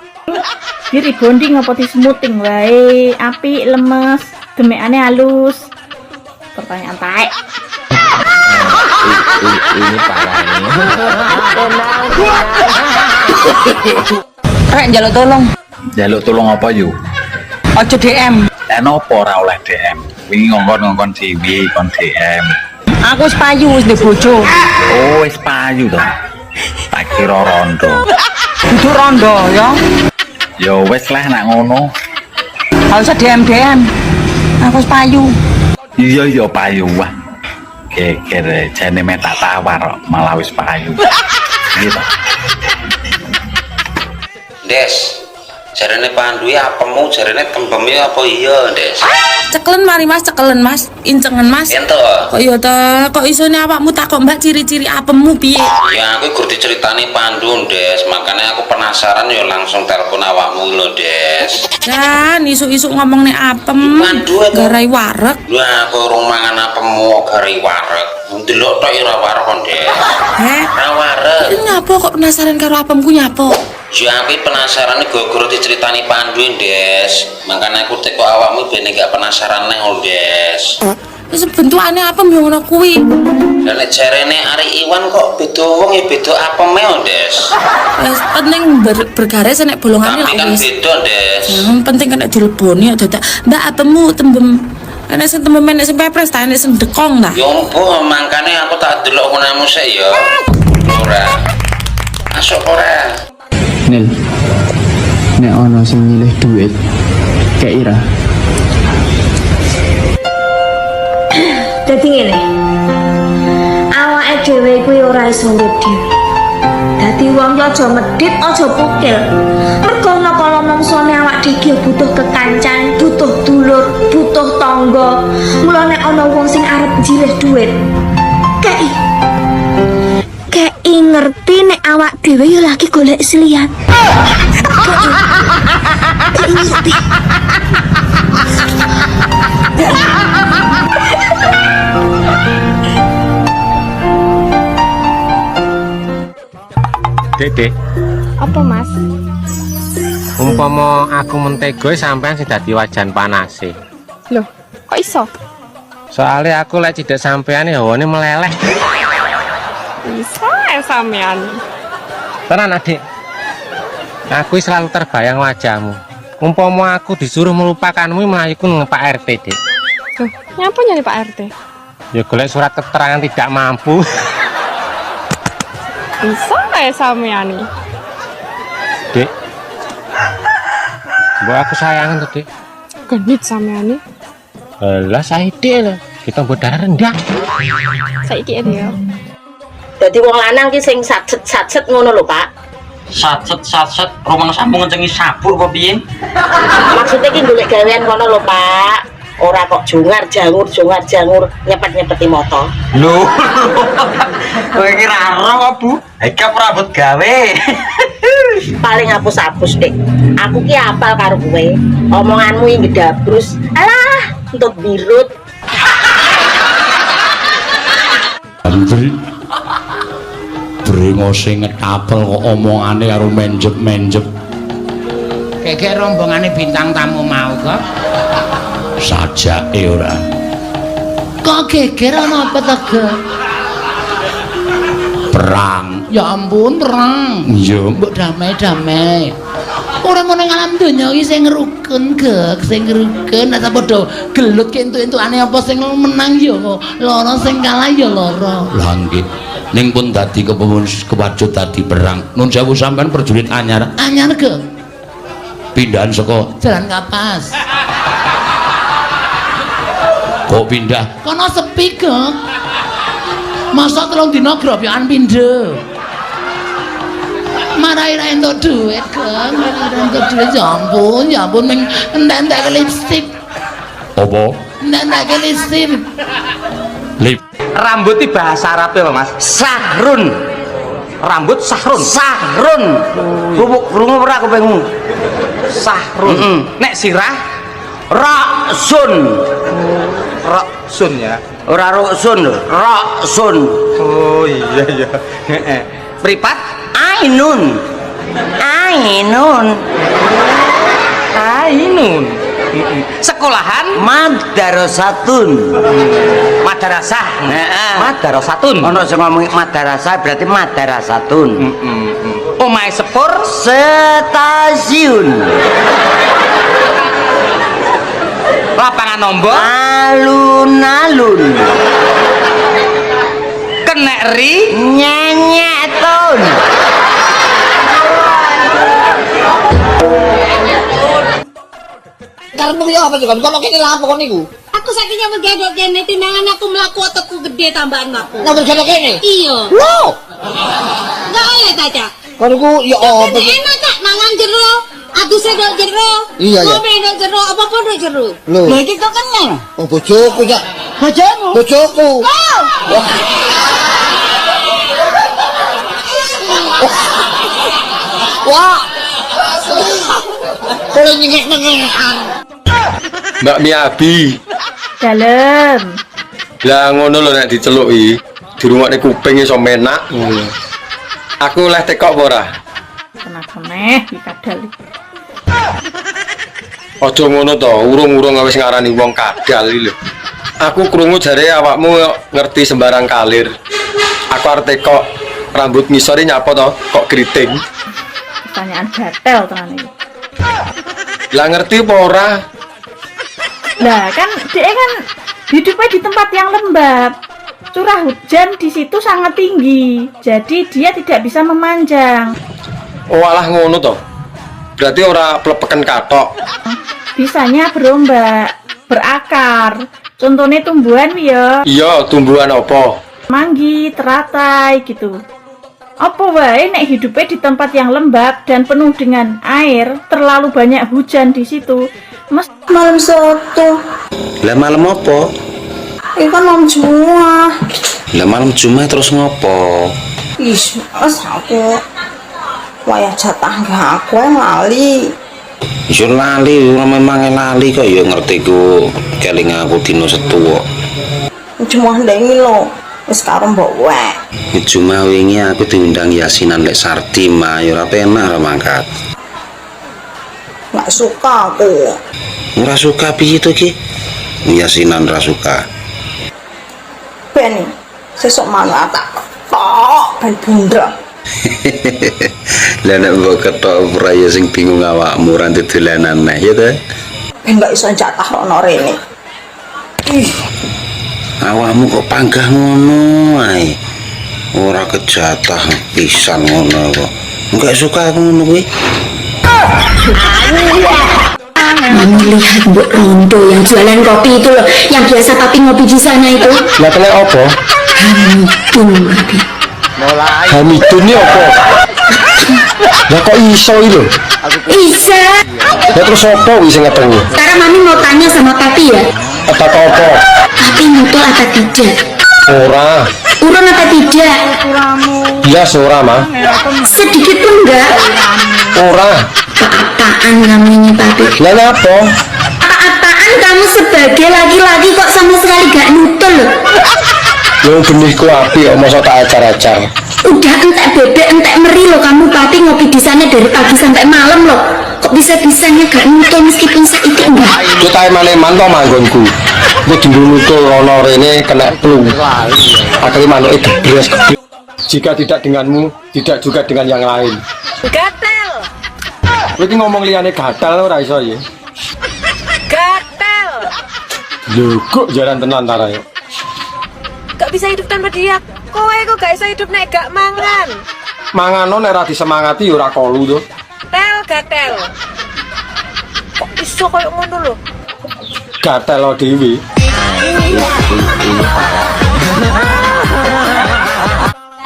Di rebonding apa di smoothing wae, apik lemes, demekane halus. Pertanyaan taek. Ini parah nih. Rek njaluk tolong. Jaluk tolong apa yuk? Ojo DM. Nopo ora oleh DM. Wingi ngongkon TV kon DM. Aku wis payu wis ndek bojo. Oh, wis payu to. Tak kira rondo. Kudu rondo ya. Ya wis lah nak ngono. Gak usah DM. Aku wis payu. Iya payu wah. Kere jane metak tawar malah wis payu. Gitu. Des, jarene Pandu ya apemu, jarene kembeme apa iya, Des? Cekelen mari Mas, cekelen Mas, incengen Mas. Ento. Kok iya ta, kok isone awakmu takok Mbak ciri-ciri apemmu piye? Ya aku gur diceritani Pandu, Des. Makanya aku penasaran ya langsung telepon awakmu lho, Des. Dan isu-isu ngomong nek apem. Pandu itu. Garai wareg. Lah aku urung mangan apemu garai wareg. Ndelok tok ora wareg kon, Des. Ora wareg. Nyapa kok penasaran karo apemku nyapa? Ya aku penasaran gara-gara diceritani Pandu, Des. Makanya aku teko awakmu ben gak penasaran neh, Des. Wis bentukane apem yo ngono kuwi. Lah nek jarene Ari Iwan kok beda wong ya beda apeme, Des. Wis penting bergaris nek bolongane Tapi lak kan wis. beda, Des. Penting kan nek dileboni kok dadak Mbak apemmu tembem. Nek sing tembem nek sing pepres ta nek sing dekong ta. Ya ampun, makane aku tak delok ngono sik ya. Ora. Masuk ora. Nil, nek ono sing nyilih duit kayak Ira. Dadi ngene. Awake dhewe kuwi ora iso urip dhewe. Dadi wong yo aja medhit, aja pukil. Mergo kala mangsane awak dhewe butuh kekancan, butuh dulur, butuh tangga. Mula nek ana wong sing arep njilih duit, kei ngerti nek awak dhewe yo lagi golek selian. Kei ngerti. Dek. Apa Mas? Umpama aku mentego sampean sing dadi wajan panase. Loh, kok iso? Soalnya aku lek cidek sampean hawane meleleh. Bisa ya sampean. Tenan Adik. Aku selalu terbayang wajahmu. Umpama aku disuruh melupakanmu melayu nang Pak RT, Dik. Loh, nyapa nyari Pak RT? Ya golek surat keterangan tidak mampu. Bisa ya sampean nih? Dik. Mbak aku sayangan tuh, Dik. Genit sampean nih. Lah saiki lho, kita berdarah rendah. Saiki ya. Dadi wong lanang ki sing satset ngono lho, Pak. Satset rumang sambung ngencengi sabur kok piye? Maksudnya ki golek gawean kono lho, Pak. Ora kok jongar jangur nyepet-nyepeti moto. Lho. Kowe iki ra ero kok, Bu. Eka prabot gawe. Paling hapus-hapus, Dik. Aku ki apal karo kowe. Omonganmu iki gedabrus. Alah, untuk birut. Andri brengose ngetapel kok omongane karo menjep-menjep. Kayak rombongane bintang tamu mau kok. Sajake ora. Kok geger ana apa to, Perang. Ya ampun, perang. Iya, mbok damai-damai. Ora ngono ning alam donya iki sing rukun, Gek, sing rukun. Nek padha gelut ki entuk-entukane apa sing menang ya lara, sing kalah ya lara. Lah nggih. Ning pun dadi kewacut dadi perang. Nun sewu sampean prajurit anyar. Anyar, Gek. Pindahan saka Jalan Kapas. kok pindah. Kono sepi, Gek. Masa 3 dina grobyokan pindho. Marai ra entuk duit, Gek. Marai ra entuk duit. Ya ampun ning entek-entek lipstik. Apa? Entek lipstik. Rambut iki bahasa Arab ya, Mas. Sahrun. Rambut sahrun. Sahrun. Krungu ora kupingmu. Sahrun. Nek sirah Raksun. Raksun ya. Ora ruksun, raksun. Oh iya iya. Mripat Ainun. Ainun. Ainun. Sekolahan Madrasatun. madrasah. Heeh. Madrasatun. Ono sing ngomong madrasah berarti madrasatun. Omahe sepur stasiun. Lapangan nombor alun-alun. Kenek ri nyenyetun. Karepmu yo apa juga? Kono kene lha apa kono niku? Aku saiki nyambut gedok kene timbangan aku mlaku otakku gede tambahan aku. Nyambut gedok kene? Iya. Lho. Enggak oleh taca. Kono ku yo apa? Enak tak mangan jero. Aku sedok jero. Iya ya. Kowe ndok jero apa pun ndok jero. Lho. Lha iki kok kenyang. Oh bojoku ya. Bojomu? Bojoku. Wah. Kalau nyengek-nyengekan. Mbak Miabi. Dalem. Lah ngono lho nek diceluki, dirungokne kuping iso menak ngono. Aku oleh tekok apa ora? Kenapa neh kadal iki? Aja ngono to, urung-urung wis ngarani wong kadal iki lho. Aku krungu jare awakmu ngerti sembarang kalir. Aku arep tekok rambut ngisore nyapa to, kok keriting. Pertanyaan gatel tenan iki. Lah ngerti apa ora? Lah kan dia kan hidupnya di tempat yang lembab. Curah hujan di situ sangat tinggi. Jadi dia tidak bisa memanjang. Oh alah ngono to. Berarti ora plepeken katok. Bisanya berombak, berakar. Contohnya tumbuhan ya. Iya, tumbuhan apa? Manggi, teratai gitu. Apa wae nek hidupnya di tempat yang lembab dan penuh dengan air, terlalu banyak hujan di situ. Malam Sabtu. Lah malam apa? Ikan malam Jumat. Lah malam Jumat terus ngopo? Is, aku wayah jatah aku yang lali. Yo lali, ora memang lali kok ya ngerti ku keling aku dino Setu kok. Cuma ndengi lo. Wis karo mbok wae. Cuma wingi aku diundang yasinan lek Sarti mah ya ora penak ra mangkat. Nggak suka aku. Ora suka piye to ki? Yasinan ra suka. Ben sesuk mana tak kok ben bundra. Lah nek mbok ketok ora ya sing bingung awakmu ra dolanan neh ya to. Ben gak iso jatah rono rene. Ih, Awakmu kok panggah ngono ae. Ora kejatah pisan ngono kok. Enggak suka aku ngono kuwi. Mami lihat Mbok Rondo yang jualan kopi itu loh, yang biasa papi ngopi di sana itu. Lah kena apa? Hamidun papi. Hamidun ini apa? Lah kok iso iki lho? Isa. Ya terus apa wis sing ngetengi? Sekarang mami mau tanya sama papi ya. Apa apa? Papi mutul apa tidak? Ora. Urun apa tidak? Bias ora, Mah. Sedikit pun enggak. Ora. Apa-apaan kamu ini papi? Lah apa? Apa-apaan kamu sebagai laki-laki kok sama sekali gak nutul loh. Yang benihku api kok masa tak acar-acar. Udah entek bebek entek meri loh kamu papi ngopi di sana dari pagi sampai malam loh. Kok bisa-bisanya gak nutul meskipun saiki enggak? Kita emane-eman to manggonku. Nek dinutul rono rene kena flu. Akhirnya manuke gebres. Jika tidak denganmu, tidak juga dengan yang lain. Gatel. Kowe iki ngomong liyane gatal ora iso ya. Gatel. Lho kok jaran tenan ta yo. Gak bisa hidup tanpa dia. Kowe kok gak bisa hidup nek gak mangan. Mangano nek ora disemangati ya ora kolu to. Tel gatel. Kok iso koyo ngono lho? Gatel lo dhewe.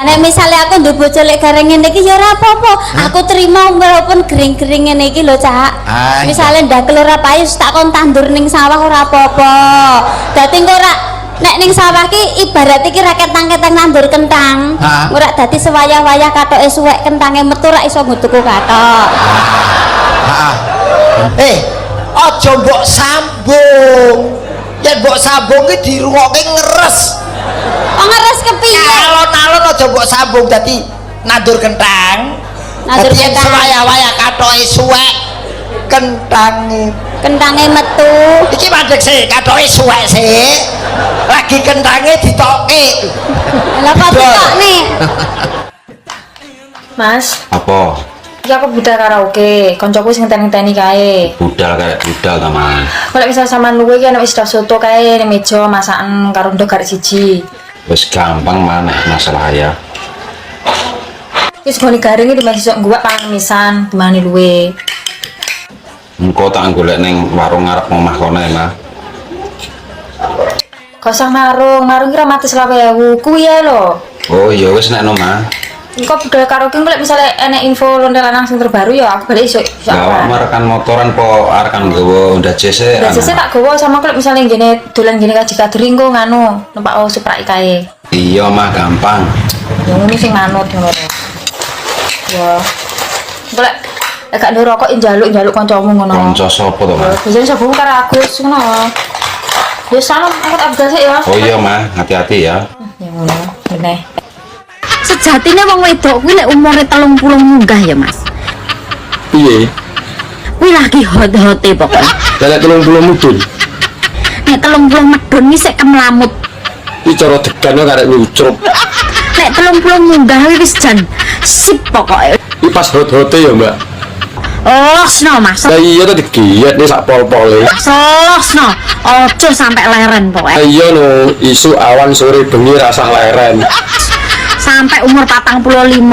Nek misalnya aku nduk bojo lek gareng ngene iki ya ora apa-apa. Aku terima walaupun gering-gering ngene iki lho, Cak. Misale ndak kelora payu tak kon tandur ning sawah ora apa-apa. Dadi engko ora nek ning sawah ki ibarat iki ra ketang-ketang nandur kentang. Ora dadi sewayah-wayah katoke suwek kentange metu ra iso ngutuku katok. Aja mbok sambung. Yen mbok sambung ki dirungokke ngeres. Oh ngeres kepiye? Alon-alon aja mbok sambung dadi nandur kentang. Nandur Dadi yen kentang. sewayah-wayah katoke suwek kentangnya metu. Iki mandek sih katoke suwek sih. Lagi kentangnya ditokke. Lah kok ditokne? Mas, Apa? iki aku budal karaoke, koncoku sing ngenteni kae. Budal kayak budal ta, Mas. Kalau misal sampean luwe iki ana wis soto kae ning meja masakan karo ndok garek siji. Wis gampang maneh masalah ya. Wis goni garing iki masih sok nguwak pangan misan, dimane luwe. Engko tak golek ning warung ngarep omah kono ya, Mas. Kok sang marung kira mati 20.000 kuwi ya lho. Oh iya wis nek omah. Engko budal karaoke golek misale enek info lonte lanang sing terbaru ya aku balik iso. Awakmu rekan motoran po arekan nggawa Honda JC. Lah sesuk tak gowo sama klub misale ngene dolan ngene kaji kadring kok nganu numpak suprak kae. Iya mah gampang. Ya ngono sing manut ngono. Ya. Golek gak ndoro kok njaluk kancamu ngono. Kanca sapa to, Mas? Biasane sapa karo Agus ngono. Ya salam angkat Abdul sik ya. Oh iya mah, hati-hati ya. Ya ngono, meneh. Sejatine wong wedok kuwi lek umure 30 munggah ya, Mas. Piye? Kuwi lagi hot-hote pokoknya. Lah 30 mudun. Nek 30 medun iki sik kemlamut. Iki cara degan karek nyucrup. Nek 30 munggah wis jan sip pokoke. Iki pas hot-hote ya, Mbak. Losno Mas. Lah iya to digiat nih sak pol-pole. Losno. Ojo sampai leren pokoknya. Iya no, isu awan sore bengi rasa leren. Sampai umur 45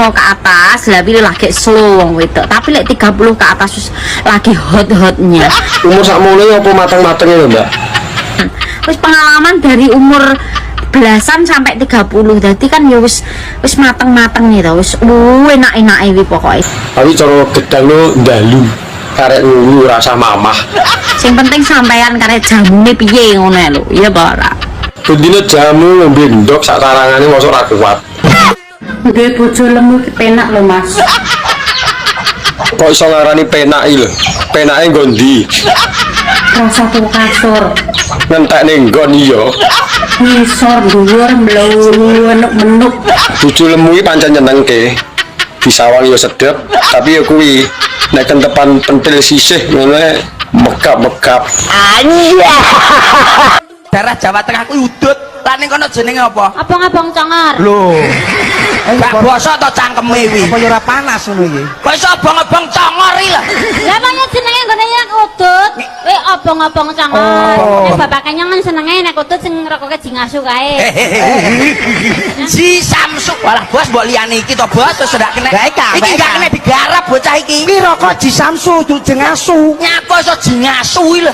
ke atas lah pilih lagi slow wong wedok. Tapi lek 30 ke atas wis lagi hot-hotnya. Umur sakmono apa matang-matangnya lho, Mbak? Wis pengalaman dari umur belasan sampai 30. Jadi kan ya wis mateng-mateng gitu. Wis enak-enak iki pokoke. Tapi cara gedang lo ndalu. Karek ngulu rasa mamah. Sing penting sampean karek jamune piye ngono lho. Iya apa ora? Bendine jamu ngombe ndok sak tarangane mosok ra kuat. Duwe bojo lemu ki penak lho, Mas. Kok iso ngarani penak iki lho? Penake nggo ndi? Rasa tuh kasur. Ngentek ning nggon iya. Ngisor dhuwur mlunuk-menuk. Bojo lemu iki pancen nyenengke. Disawang yo sedep, tapi yo kuwi nek kentepan pentil sisih ngene megap-megap. Anya. Daerah Jawa Tengah kuwi udut. Lah ning kono jenenge apa? Abang-abang congor. Lho. Gak bosok to cangkeme kuwi. Apa yo ora panas ngono iki? Kok iso abang-abang congor iki lho. Lah apa jenenge nggone yang udut? Abang-abang congor. Nek bapake nyangen senenge nek udut sing rokoke jingasu kae. Si Samsu. Walah bos mbok liyane iki to bos terus ndak kena. Iki gak kena digarap bocah iki. Ki rokok Ji Samsu du jengasu. Nyapa iso jingasu iki lho.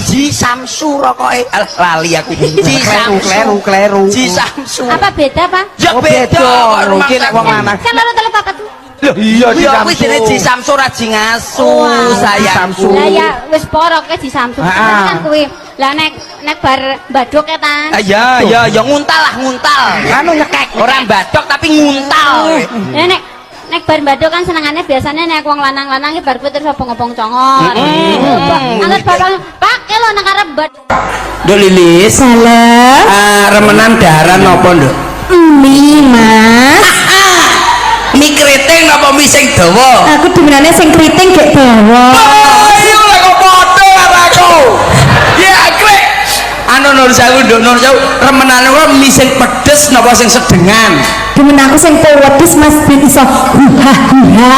Ji Samsu rokoke. Lali aku iki. Ji Samsu. Kleru. Ji Samsu. Apa beda, Pak? Ya beda. Iki nek wong lanang. Kan loro telu papat. Loh iya Ji Samsu. Kuwi jenenge Ji Samsu ra jingasu sayangku. Lah ya wis poroke Ji Samsu. Kan kuwi. Lah nek bar badok ketan. Ya nguntal lah nguntal. Anu nyekek. Ora badok tapi nguntal. Ya nek bar badok kan senengane biasanya nek wong lanang-lanang iki bar kuwi terus obong-obong congor. Angger bapak pakai lo nang arep bad. Nduk Lilis. Salah. Remenan daharan napa, Nduk? Mie, Mas. Mie keriting napa mie sing dawa? Aku demenane sing keriting gek dawa. Ayo lek kok padha karo aku. Ya krek. Anu Nur Sewu, Nduk Nur Sewu, remenane kok mie sing pedes napa sing sedengan? Demen aku sing pedes Mas ben iso huha-huha.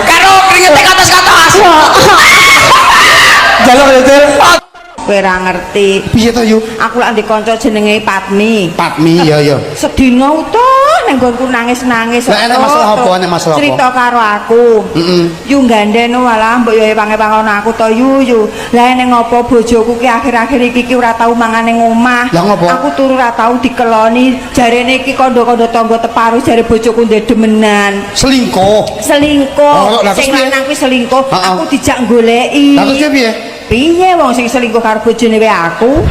Karo kringete katos-katos. Jaluk ya, Til. Kowe ora ngerti. Piye to, Yu? Aku lak ndek kanca jenenge Patmi. Patmi ya. Sedina utuh ning nggonku nangis-nangis. Lah enek masalah apa? Enek masalah apa? Cerita karo aku. Yu gandeno walah mbok yo pange-pangono aku to Yu. Lah ning ngopo bojoku ki akhir-akhir iki ora tau mangan ning omah. Lah ngopo? Aku turu ora tau dikeloni. Jarene iki kandha-kandha tangga teparu jare bojoku ndek demenan. Selingkuh. Sing lanang kuwi selingkuh. Aku dijak goleki. Lah terus piye? Piye wong sing selingkuh karo bojone wae aku.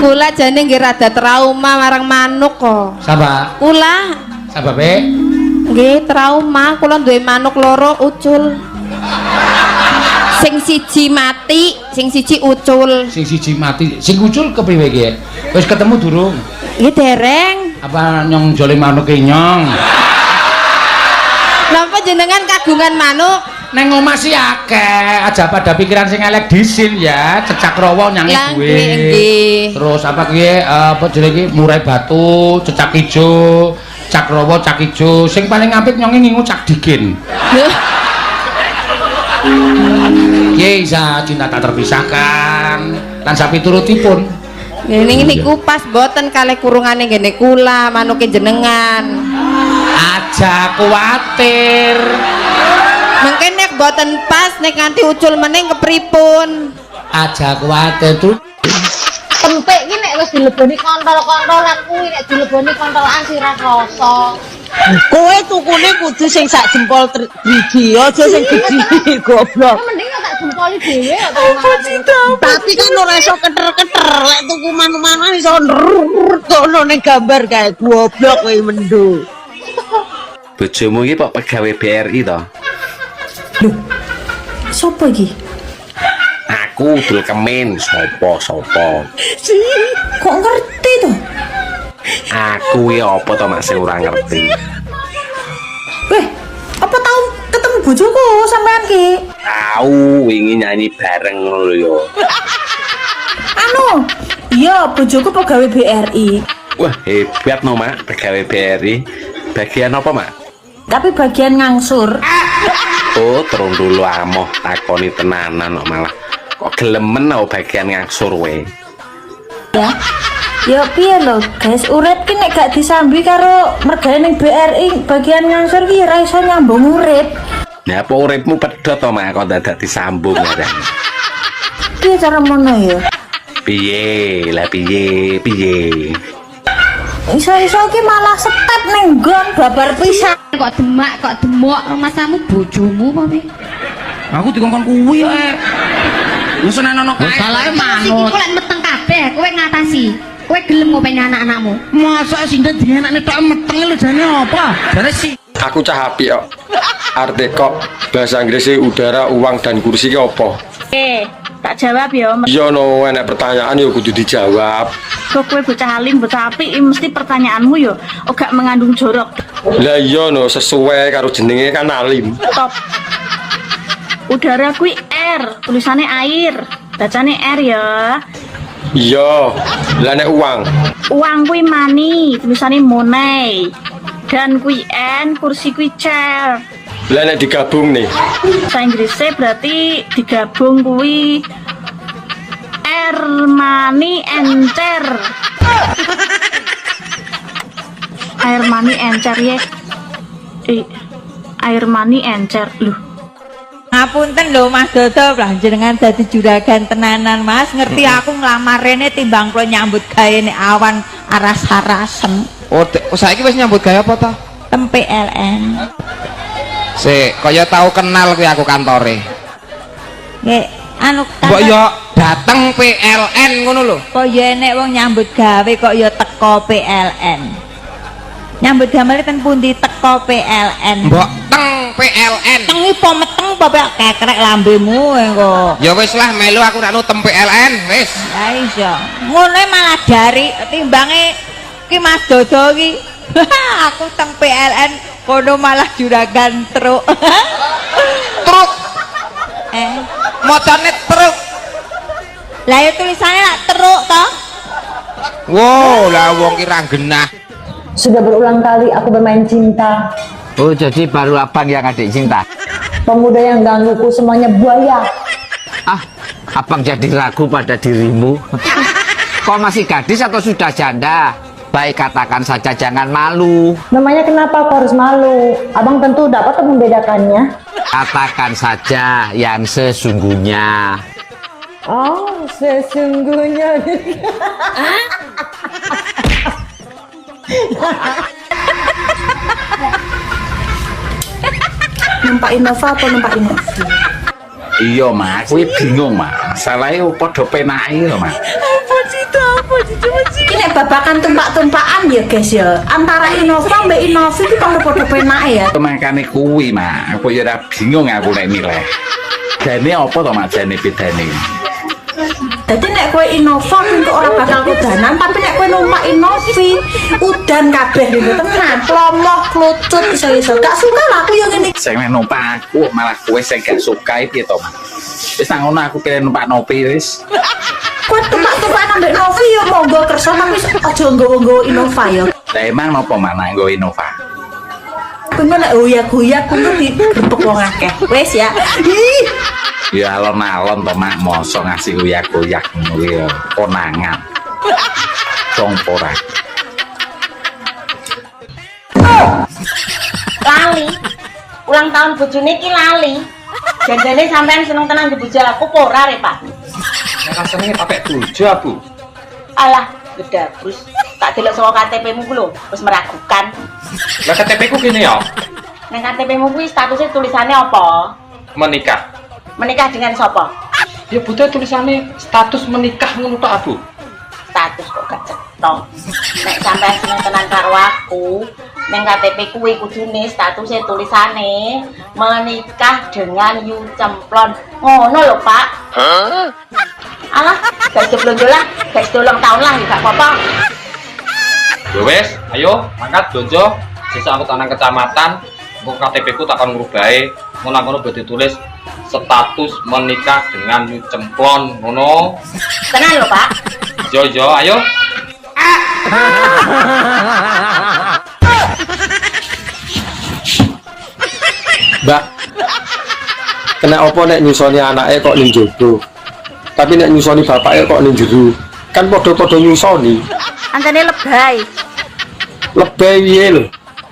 Kula jane nggih rada trauma marang manuk kok. Sapa? Kula Sababe? nggih trauma, kula duwe manuk loro ucul. Sing siji mati, sing siji ucul. Sing siji mati, sing ucul kepriwe ki? Wis ketemu durung? Nggih dereng. Apa nyong jole manuke nyong? Napa jenengan kagungan manuk? Neng omah sih akeh, aja pada pikiran sing elek disin ya, cecak rawa nyangi gue. Terus apa ki apa jenenge iki murai batu, cecak ijo, cak rawa, cak ijo. Sing paling apik nyongi ngingu cak dikin. Ye isa cinta tak terpisahkan lan sapi turutipun. Ngene niku pas boten kalih kurungane ngene kula manuke jenengan. Aja kuwatir. Mungkin nek boten pas nek nganti ucul meneng kepripun. Aja kuwatir tuh. Tempek ki nek wis dileboni kontol-kontolan kuwi nek dileboni kontolan sirah rasa. Kowe tukune kudu sing sak jempol driji, aja sing gedhi goblok. Mending tak jempoli dhewe Tapi kan ora iso keter-keter, lek tuku manu-manu iso kono ning gambar kae goblok kowe mendo. Bojomu iki kok pegawai BRI to? Loh. Sopo iki? Aku Dul Kemin, sopo? Kok ngerti to? Aku ya apa to Mas ora ngerti. Weh, apa tau ketemu bojoku sampean ki? Tahu wingi nyanyi bareng ngono lho ya. Anu, iya bojoku pegawai BRI. Wah, hebat no Mak, pegawai BRI. Bagian apa Mak? Tapi bagian ngangsur. Oh, terung dulu amoh takoni tenanan kok malah. Kok gelemen no bagian ngangsur we. Ya. Ya piye lho, guys, urip ki nek gak disambi karo mergane ning BRI bagian ngangsur ki ora iso nyambung urip. Nah, apa uripmu pedhot to Mak kok dadak disambung ya. Piye cara mono ya? Piye? Iso-iso ki malah step ning nggon babar pisan. Kok demok masamu bojomu apa piye? Aku dikongkon kuwi ya. Wis ana kae. Salahe manut. Kowe meteng kabeh, kowe ngatasi. Kowe gelem ngopeni anak-anakmu. Masa sinten dienakne tok meteng lho jane apa? Jane si Aku cah apik kok. Arti kok bahasa Inggrisnya udara, uang dan kursi ki apa? Tak jawab ya. Iya no, enak pertanyaan ya kudu dijawab. Kok kowe bocah alim, bocah apik mesti pertanyaanmu ya gak mengandung jorok. Lah iya no, sesuai karo jenenge kan alim. Top. Udara kuwi air, tulisannya air. Bacane air ya. Iya, lah nek uang. Uang kuwi money, tulisannya money. Dan kuwi n, kursi kuwi chair. Lah nek digabung nih. Bahasa Inggrisnya berarti digabung kuwi air, money, encer. Air money encer ya. Air money encer loh. Ngapunten lho Mas Dodo, lah jenengan dadi juragan tenanan Mas, ngerti aku nglamar rene timbang kula nyambut gawe nek awan aras-arasen. Oh, saiki wis nyambut gawe apa to? Tempe LN. Sik, kaya tau kenal kuwi aku kantore. Nggih, anu Mbok yo dateng PLN ngono lho. kok ya nek wong nyambut gawe kok ya teko PLN. Nyambut gawe ten pundi teko PLN. Mbok teng PLN. Tengi po meteng po kekrek lambemu engko. Ya wis lah melu aku nak tem PLN wis. Ya iso. Ngono malah dari timbange ki Mas Dodo ki. Aku teng PLN kono malah juragan truk. Truk. Motone truk. Lah ya tulisannya lah truk toh. Wow, lah wong ki ra genah. Sudah berulang kali aku bermain cinta. Oh, jadi baru abang yang adik cinta? Pemuda yang gangguku semuanya buaya. Ah, abang jadi ragu pada dirimu. Kau masih gadis atau sudah janda? Baik katakan saja, jangan malu. Namanya kenapa kau harus malu? Abang tentu dapat membedakannya. Katakan saja yang sesungguhnya. Oh, sesungguhnya. Numpak Innova atau numpak Innovi? Iya Mas, kuwi bingung Mas. Salahnya padha penake lho Mas. Apa sih apa Ini babakan tumpak-tumpakan ya guys ya. Antara Innova mbak Innovi itu pada penake ya. Makane kuwi mak, aku ya ora bingung aku nek milih. Jane apa to mak jane bedane? Jadi nek kowe Innova engko ora bakal kudanan, tapi nek kowe numpak Innovi udan kabeh gitu tenan. Lomoh, klucut iso-iso. Gak suka lah aku yang ngene. Sing nek numpak aku malah kowe sing gak suka piye to mak? Wis nang ngono aku pilih numpak Novi wis. Kowe tumpak-tumpak nambah Novi ya monggo kersa tapi aja nggowo-nggowo Innova ya. Lah emang napa mana nggo Innova? Kowe nek hoyak-hoyak kudu digrebek wong akeh. Wis ya. Ih. Ya alon-alon to mak mosok ngasih uyak-uyak ngono ya konangan. Dong ora. Lali. Ulang tahun bojone iki lali. Jajane sampean seneng tenan dibujo aku apa ora re, Pak? Rasane pakai tujuh aku. Alah, beda terus tak delok saka KTP-mu ku lho, wis meragukan. Lah KTP ku kene ya. Nang KTP-mu kuwi statusnya tulisannya apa? Menikah. Menikah dengan sapa? Ya butuh tulisannya status menikah ngono tok aku. Status kok gak cetok. Nek sampean seneng tenan karo aku, nang KTP kuwi kudune statusnya tulisane menikah dengan Yu Cemplon. Ngono lho, Pak. Hah? Alah, gak jeblon-jolan, gak dolong tahun lah gak apa-apa. Wes, ayo mangkat donjo. Sesuk aku tanang kecamatan, engko KTP ku takon ngrubahe. Ngono-ngono badhe tulis status menikah dengan Yu Cemplon ngono. Tenan lho, Pak. Jo, ayo. Mbak, kena apa nek nyusoni anaknya kok ning jogo? Tapi nek nyusoni bapaknya kok ning jero? Kan podo-podo nyusoni. Antene lebay. Lebay piye lho?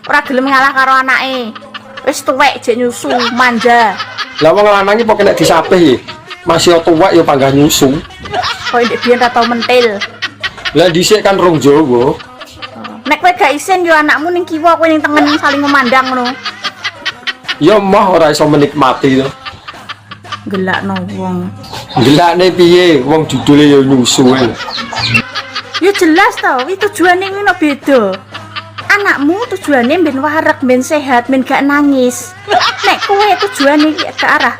Ora gelem ngalah karo anake. Wis tuwek jek nyusu, manja. Lah wong lanang iki pokoke nek disapih masih tuwek ya panggah nyusu. Kok ndek biyen ra tau mentil. Lah dhisik kan rong Jawa. Nek kowe gak isin yo anakmu ning kiwa, kowe ning tengen saling memandang ngono. Ya mah ora iso menikmati to. Gelakno wong. Gelakne piye? Wong judule ya nyusu ae. Ya jelas to, iki tujuane ngono beda. Anakmu tujuane ben wareg, ben sehat, ben gak nangis. Nek kowe tujuane ke arah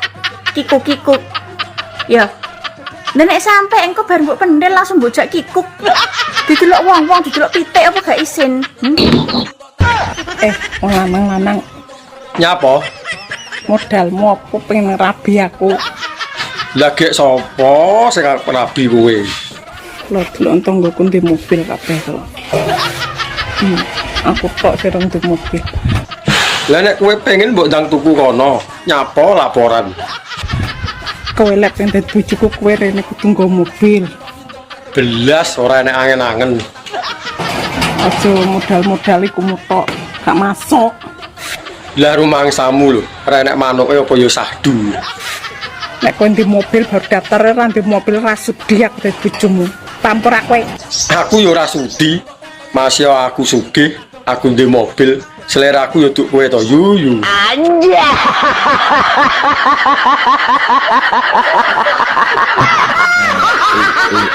kikuk-kikuk. Ya. Nek sampe engko bar mbok pendel langsung mbok kikuk. Didelok wong-wong, didelok pitik apa gak isin. Wong lanang-lanang Nyapa? modalmu apa pengen rabi aku. Lah gek sapa sing arep rabi kowe? Lho delok tanggoku di mobil kabeh to. Aku tok sing di mobil. Lah nek kowe pengen mbok ndang tuku kono, nyapa laporan. Kowe lek pengen dadi bojoku kowe rene kudu nggo mobil. Belas ora enek angen-angen. Aja modal-modal iku mutok, gak masuk. Lah rumangsamu lho, ora enek manuke apa ya sahdu. Nek kowe di mobil baru daftar ora di mobil ra sudi aku dadi bojomu. Tampur aku. Aku ya ora sudi. Masih aku sugih, aku ndek mobil, selera aku ya duk kowe to yuyu. Anja.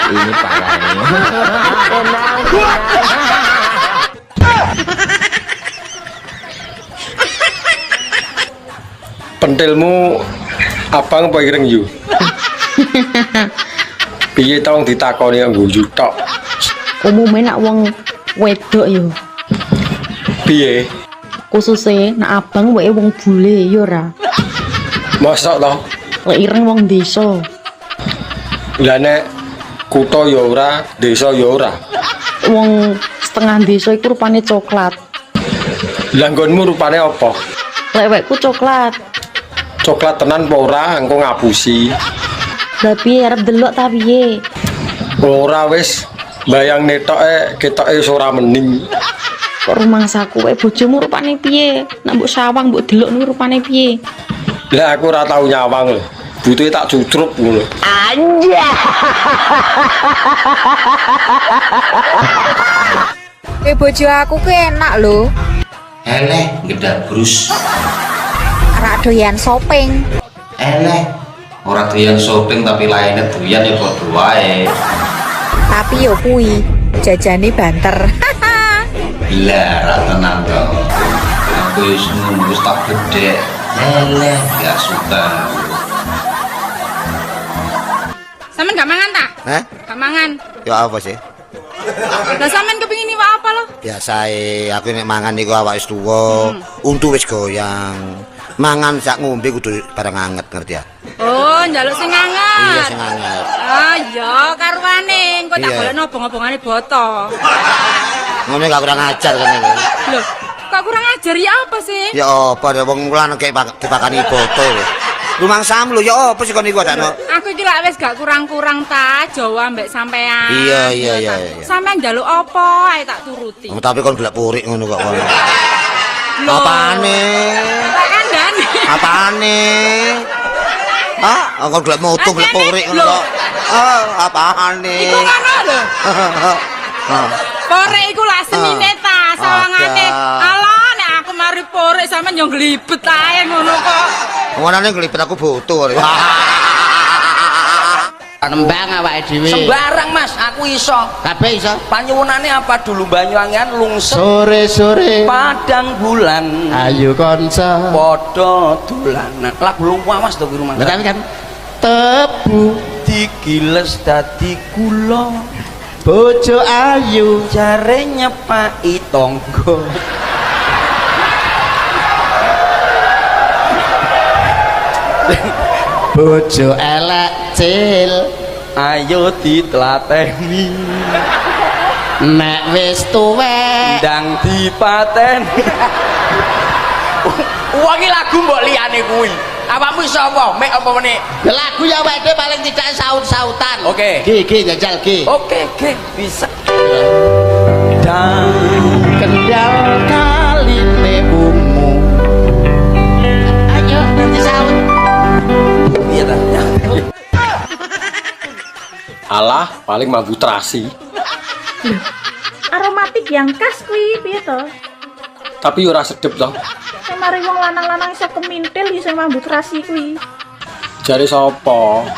Ini parahnya. Pentilmu abang apa ireng yu? Piye tau ditakoni nggo yu tok? Umume nak wong wedok yo. Piye? Khususnya nak abang wae wong bule yo ora. Mosok to? Lek ireng wong desa. Lah nek kutha ya ora, desa ya ora. Wong setengah desa iku rupane coklat. Lah nggonmu rupane apa? Lek wekku coklat. Coklat tenan apa ora? Engko ngapusi. Lah piye arep delok ta piye? Ora wis, bayang netoke ketoke wis ora mening. Kok rumangsaku wae bojomu rupane piye? Nek mbok sawang mbok delok niku rupane piye? Lah aku ora tau nyawang lho. Butuhe tak cucrup ngono. Anja. Bojo aku ku enak lho. Eleh gedak brus. Ora doyan shopping. Eleh ora doyan shopping tapi lainnya doyan ya padha wae. Tapi yo kuwi jajane banter. Lah, ra tenan to. Aku wis nunggu tak gede. Eleh, gak suka. Sampeyan gak mangan ta? Hah? Gak mangan. Ya apa sih? Lah sampeyan kepengin iwak apa lo? Biasae aku nek mangan niku awak wis tuwa, untu wis goyang. Mangan sak ngombe kudu bareng anget, ngerti ya? Oh, njaluk sing anget. Iya sing anget. Ah, iya karuane engko tak Iya. golekno obong-obongane boto. Ngene gak kurang ajar kan iki. Lho, kok kurang ajar ya apa sih? Ya apa ya wong lan kayak dipakani boto lho. Rumang sam lho ya apa sih kon niku adakno? Aku iki lak wis gak kurang-kurang ta Jawa mbek sampean. Iya. Sampean njaluk apa ae tak turuti. Tapi kon gelek purik ngono kok kon. Lho. Apane? Tak kandhani. Apane? Hah? Kon gelek moto gelek purik ngono kok. Apane? Iku ngono lho. Porek iku lak senine ta, sawangane. Alah nek aku mari porek sampean yo glibet ae ngono kok. Ngono glibet aku butuh. Nembang awake dhewe. Sembarang Mas, aku iso. Kabeh iso. Panyuwunane apa dulu Banyuwangian lungsuh. Sore-sore Padang bulan. Ayo kanca. Padha dolanan. Lagu luwas to kuwi rumah. Tapi kan tebu digiles dadi kula. Bojo ayu jare nyepaki tangga. Bojo elek cil ayo ditlateni. Nek wis tuwek ndang dipateni. Wong iki lagu mbok liyane kuwi. Awakmu iso apa? Mek apa meneh? Lagu ya awake paling tidak saut-sautan. Oke. G njajal G. Oke, bisa. Dan kendal kaline ungu. Ayo nanti saut. Iya ta. Alah, paling mambu terasi. Aromatik yang khas kuwi piye to? Tapi ora sedep toh. Sing mari wong lanang-lanang iso kemintil iso mambu terasi kuwi. Jare sapa?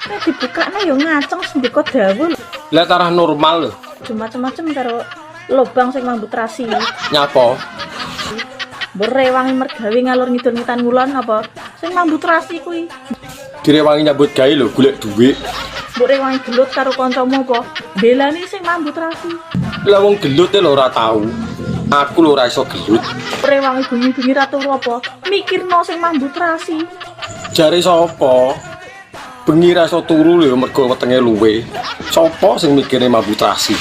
Nek dibukakno ya ngaceng sendika dawa lho. Lah tarah normal lho. Macem-macem karo lobang sing mambu terasi. Nyapa? Berewangi mergawe ngalur ngidul ngitan ngulon apa? Sing mambu terasi kuwi. Direwangi nyambut gawe lho, golek dhuwit. Mbok rewangi gelut karo kancamu apa? Belani sing mambu terasi. Lah wong gelut e lho ora tau. Aku lho ora iso gelut. Rewangi bengi-bengi ratu apa? Mikirno sing mambu terasi. Jare sapa? Bengi ra iso turu lho mergo wetenge luwe. Sapa sing mikire mambu terasi?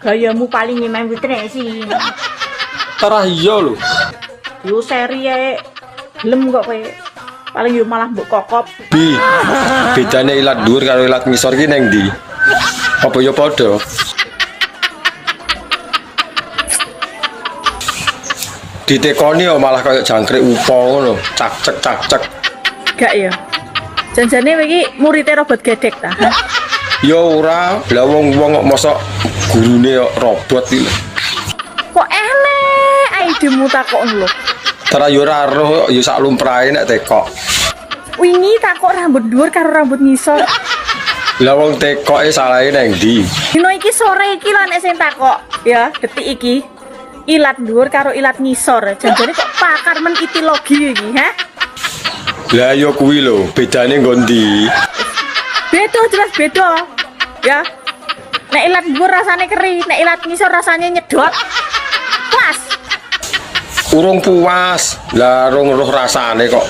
Gayamu paling mambu terasi. Tarah iya lho. Yo seri ae. Gelem kok kowe. Paling yo malah mbok kokop. Bi. Bedane ilat dhuwur karo ilat ngisor ki nang ndi? Apa ya padha? Ditekoni yo malah kayak jangkrik upo ngono, cak-cek. Gak ya. Janjane kowe iki murid robot gedek ta? Ya ora, lah wong-wong kok mosok gurune kok robot iki. Kok elek ae demu takon lho. Tara yo ora roh, yo sak lumrahe nek tekok. Wingi takok rambut dhuwur karo rambut ngisor. Lah wong tekoke salahe nang ndi? Dino iki sore iki lho nek sing takok, ya, detik iki. Ilat dhuwur karo ilat ngisor. Janjane kok pakar men itilogi iki, ha? Lah yo kuwi lho, bedane nggo ndi? Beda jelas beda. Ya. Nek ilat dhuwur rasane keri, nek ilat ngisor rasane nyedot. Pas. Urung puas. Lah rong roh rasane kok.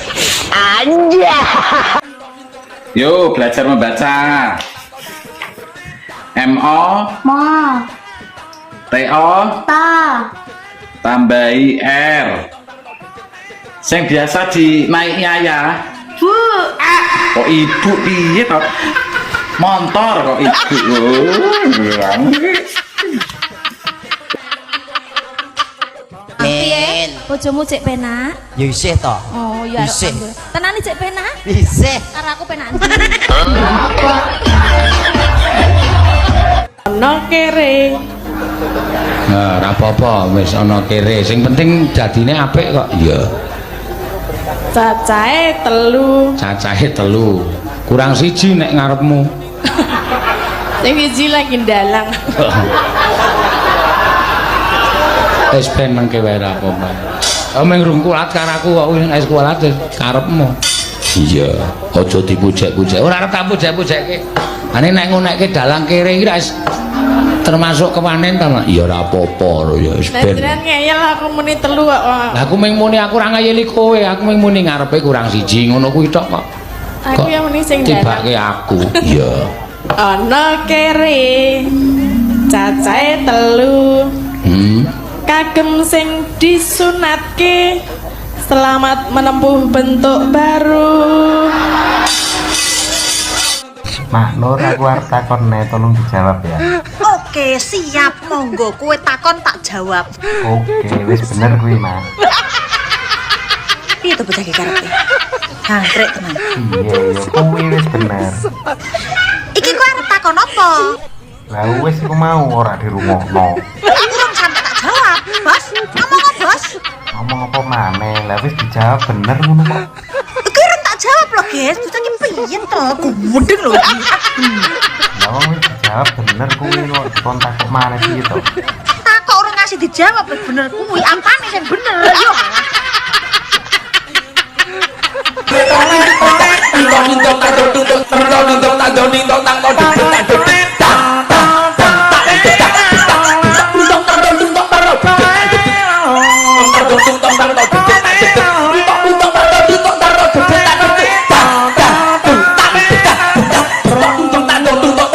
Anja. Yuk belajar membaca. MO Ma. TO Ta. tambahi R. Sing biasa dinaiki ayah. Bu. Kok ibu piye kok? Montor kok ibu. Piye? Bojomu cek penak? Ya isih to. Oh ya. Isih. Tenane cek penak? Isih. Karo aku penak. Ono kere. Nah, ora apa-apa, wis ana kere. Sing penting dadine apik kok. Iya. Cacahe 3. Cacahe 3. Kurang 1 nek ngarepmu. Sing siji lagi ndalang. Wis ben mengke wae ra apa-apa. Meng rungkulat karo aku kok es kualat karepmu. Iya, aja dipujek-pujek. Ora arep tak pujek-pujekke. Ane nek ngonekke dalang kere iki termasuk kewanen ta, Mak? Ya ora apa-apa ya wis ben. Jenengan ngeyel aku muni 3 kok. Lah aku mung muni aku ora ngayeli kowe, aku mung muni ngarepe kurang 1 ngono kuwi tok kok. Aku yang muni sing dalang. Tibake aku. Iya. Ana kere cacahe 3. Kagem sing disunatke selamat menempuh bentuk baru. Mak Nur, aku arep takon tolong dijawab ya. Oke, siap, monggo kowe takon tak jawab. Oke, wis bener kuwi, Mas. Piye to bocah iki karepe? Hangkrek tenan. Iya, kuwi wis bener. Iki kowe arep takon apa? Lah wis iku mau ora dirungokno. Urung sampe tak jawab, Bos. Ngomong apa, Bos? Ngomong apa maneh? Lah wis dijawab bener ngono kok. Iki urung tak jawab lho, guys. Bocah iki piye to? Gudeng lho iki. Lah wong wis dijawab bener kuwi kok kontak kok maneh iki to. Takok urung ngasih dijawab wis bener kuwi. Apane sing bener? Yo. Minta karo tuntut